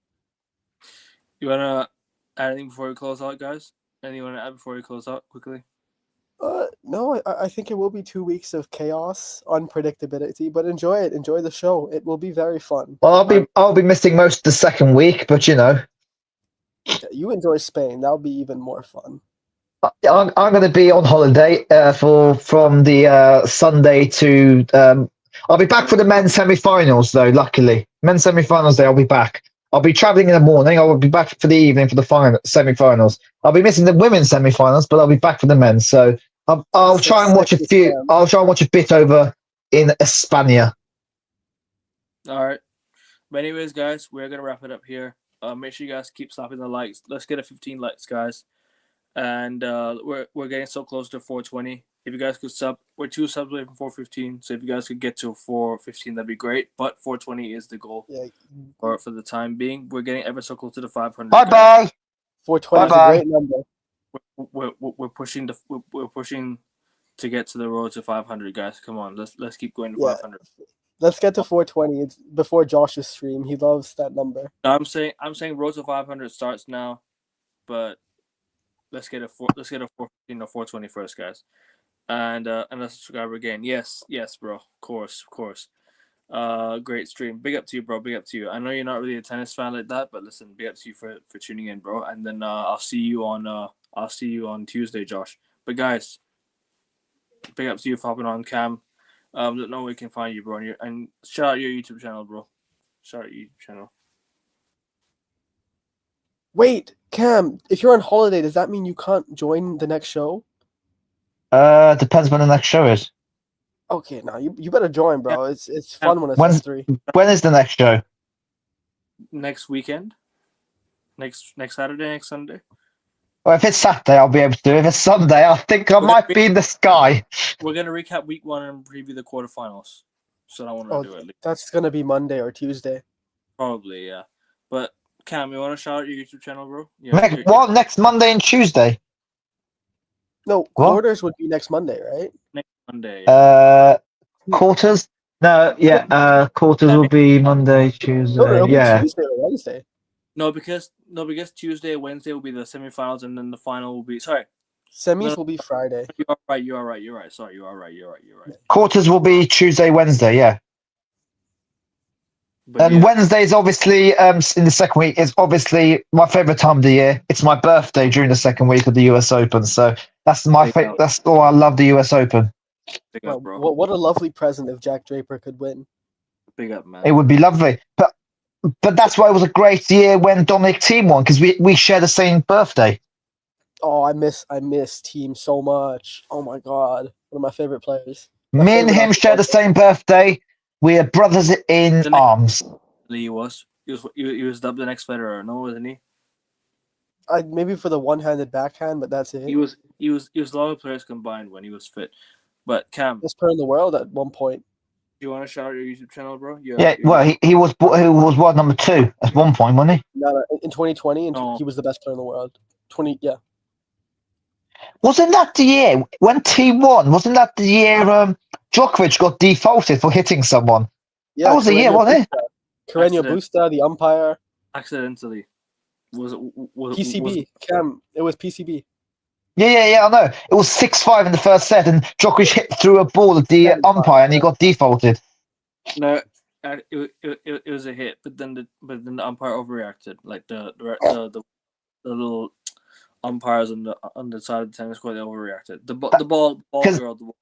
You wanna add anything before we close out, guys? Anything you wanna add before we close out quickly? No, I think it will be 2 weeks of chaos, unpredictability, but enjoy it. Enjoy the show. It will be very fun. Well, I'll be missing most of the second week, but you know. You enjoy Spain. That'll be even more fun. I'm going to be on holiday from the Sunday to. I'll be back for the men's semi-finals, though. Luckily, men's semi-finals day, I'll be back. I'll be traveling in the morning. I will be back for the evening for the semi-finals. I'll be missing the women's semi-finals, but I'll be back for the men's. So I'll try and watch a few. I'll try and watch a bit over in España. All right. But anyways, guys, we're gonna wrap it up here. Make sure you guys keep slapping the likes. Let's get a 15 likes, guys. And we're getting so close to 420. If you guys could sub, we're 2 subs away from 415. So if you guys could get to 415, that'd be great. But 420 is the goal for the time being. We're getting ever so close to the 500. Bye. 420 is a great number. We're pushing to get to the road to 500, guys. Come on, let's keep going to 500. Let's get to 420. It's before Josh's stream. He loves that number. I'm saying road to 500 starts now, but let's get a 415 or 420 first, guys. And a subscriber again. Yes, bro. Of course. Great stream. Big up to you, bro. Big up to you. I know you're not really a tennis fan like that, but listen, big up to you for tuning in, bro. And then I'll see you on Tuesday, Josh. But guys, big up to you for hopping on, Cam. Don't know where we can find you, bro. And shout out your YouTube channel, bro. Shout out your YouTube channel. Wait, Cam, if you're on holiday, does that mean you can't join the next show? Depends when the next show is. Okay, now you better join, bro. It's fun when it's at 3. When is the next show? Next weekend. Next Saturday, next Sunday. Well, if it's Saturday, I'll be able to do it. If it's Sunday, I think I might be in the sky. We're gonna recap week 1 and preview the quarterfinals. So I want to do it. That's gonna be Monday or Tuesday. Probably, yeah. But Cam, you want to shout out your YouTube channel, bro? Yeah, next Monday and Tuesday? No, quarters would be next Monday, right? Next Monday. Quarters? No, yeah. Quarters will be Monday, Tuesday. No, Tuesday or Wednesday. No, because Tuesday, Wednesday will be the semifinals, and then the final will be Semis will be Friday. You are right. You are right. You're right. Sorry, you are right. You're right. You're right. Quarters will be Tuesday, Wednesday. Yeah. But And yeah, Wednesday is obviously in the second week is obviously my favorite time of the year. It's my birthday during the second week of the US Open, so that's my big up, That's all I love the US Open. big Well, up, bro. what a lovely present if Jack Draper could win. Big up, man. It would be lovely, but that's why it was a great year when Dominic Thiem won because we share the same birthday. Oh, I miss Team so much. Oh my god, one of my favorite players. My Me and favorite him after share the Roger. same birthday. We are brothers in The next- arms. He was dubbed the next Federer, no, wasn't he? Maybe for the one-handed backhand, but that's it. He was a lot of players combined when he was fit. But Cam, Best player in the world at one point. do you want to shout out your YouTube channel, bro? Yeah, well, he was world number 2 at one point, wasn't he? No, in 2020, and No. he was the best player in the world. 20, yeah. Wasn't that the year when Thiem won? Wasn't that the year Djokovic got defaulted for hitting someone? Yeah, That was the year, wasn't it? Carreño Accident. Busta, the umpire. Accidentally. Was PCB. Cam, it was PCB. Yeah, I know. It was 6-5 in the first set, and Djokovic hit through a ball at the 7-5, umpire, and he got defaulted. No, it was a hit, but then the umpire overreacted. Like the little umpires on the side of the tennis court, they overreacted. The ball girl.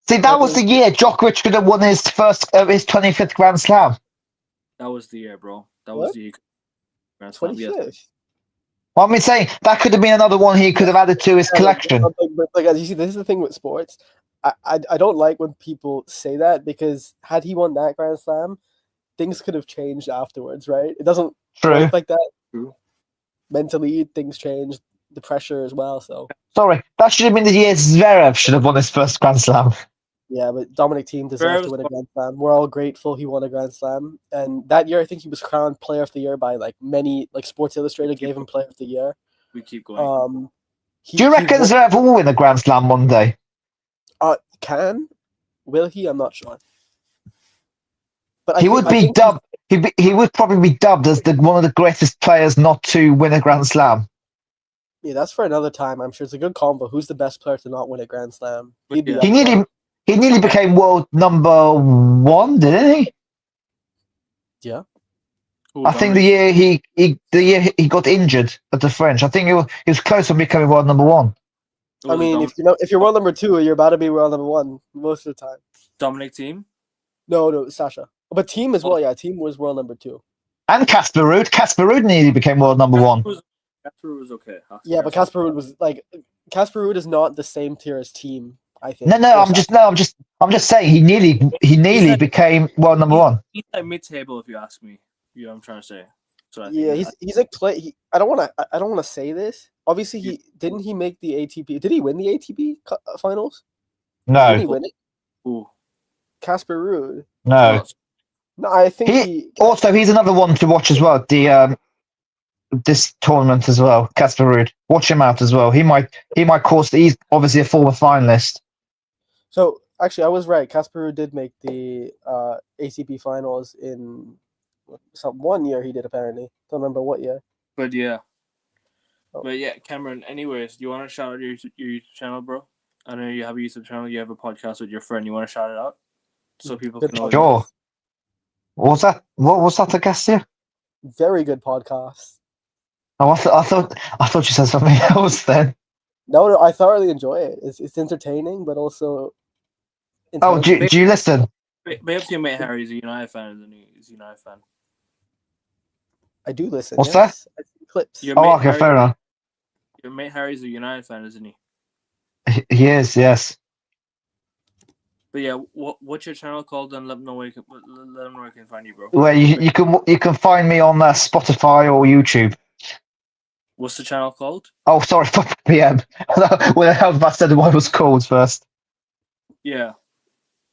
See, that was the year Djokovic could have won his 25th Grand Slam. That was the year, bro. That What? was the year. Grand Slam, yes. 25th. Well, I mean, saying that could have been another one he could have added to his collection. But as you see, this is the thing with sports. I don't like when people say that because had he won that Grand Slam, things could have changed afterwards, right? It doesn't work like that. True. Mentally, things change. The pressure as well. So Sorry, that should have been the year Zverev should have won his first Grand Slam. yeah, but Dominic Thiem deserves to win a Grand Slam. We're all grateful he won a Grand Slam, and that year I think he was crowned Player of the Year by many Sports Illustrated gave him Player of the Year. We keep going. Do you reckon Zverev will win a Grand Slam one day? Will he? I'm not sure. But He would be dubbed. He would probably be dubbed as one of the greatest players not to win a Grand Slam. Yeah, that's for another time. I'm sure it's a good combo. Who's the best player to not win a Grand Slam? He nearly became world number 1, didn't he? Yeah. I think the year he got injured at the French. I think he was close on becoming world number 1. I mean, if you're world number 2, you're about to be world number 1 most of the time. Dominic Thiem? No, Sasha. But Thiem as well. Yeah, Thiem was world number 2. And Casper Ruud. Casper Ruud nearly became world number 1. Casper Ruud was okay. Yeah, but Casper Ruud was Casper Ruud is not the same tier as Thiem. I think. I'm just saying he nearly became world number 1. He's at mid-table, if you ask me. You know what I'm trying to say. So yeah, he's like play. I don't want to say this. Obviously, he make the ATP. Did he win the ATP finals? No. Did he win it? Who? Casper Ruud. No. No, I think he's another one to watch as well. This tournament as well. Casper Ruud. Watch him out as well. He might cause. He's obviously a former finalist. So actually, I was right. Casper Ruud did make the ATP finals in one year. He did apparently. Don't remember what year. But yeah. Cameron. Anyways, do you want to shout out your YouTube channel, bro? I know you have a YouTube channel. You have a podcast with your friend. You want to shout it out so people can know. Sure. What was that? I guess yeah. Very good podcast. Oh, I thought you said something else then. No, I thoroughly enjoy it. It's entertaining, but also. Oh, do you listen? Maybe your mate Harry is a United fan, isn't he? He's a United fan. I do listen. What's that? I see clips. Okay, fair enough. Your mate Harry's a United fan, isn't he? He is, yes. But yeah, what's your channel called? And let them know where I can find you, bro. Well, you can find me on Spotify or YouTube. What's the channel called? Oh, sorry, 5 PM. Well, I was about to say what it was called first. Yeah.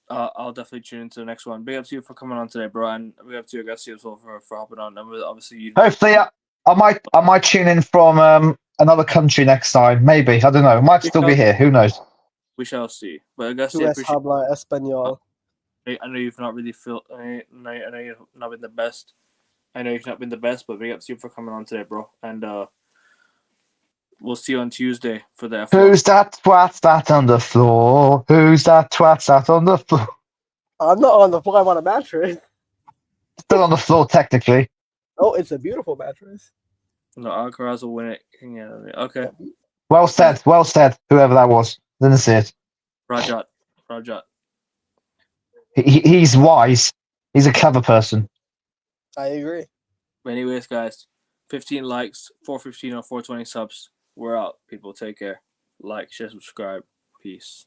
I'll definitely tune into the next one. Big up to you for coming on today, bro, and big up to your guests as well for hopping on. And obviously, hopefully, I might tune in from another country next time. Maybe, I don't know. I might still be here. Who knows? We shall see. But I guess Tu es habla español. I know you've not really I know you've not been the best. But big up to you for coming on today, bro. And We'll see you on Tuesday for the F1. Who's that twat that on the floor? Who's that twat that on the floor? I'm not on the floor. I'm on a mattress. Still on the floor, technically. Oh, it's a beautiful mattress. No, ALCARAZ will win it. Yeah, okay. Well said, whoever that was. Didn't see it. Rajat. He's wise. He's a clever person. I agree. Anyways, guys, 15 likes, 415 or 420 subs. We're out. People, take care. Like, share, subscribe. Peace.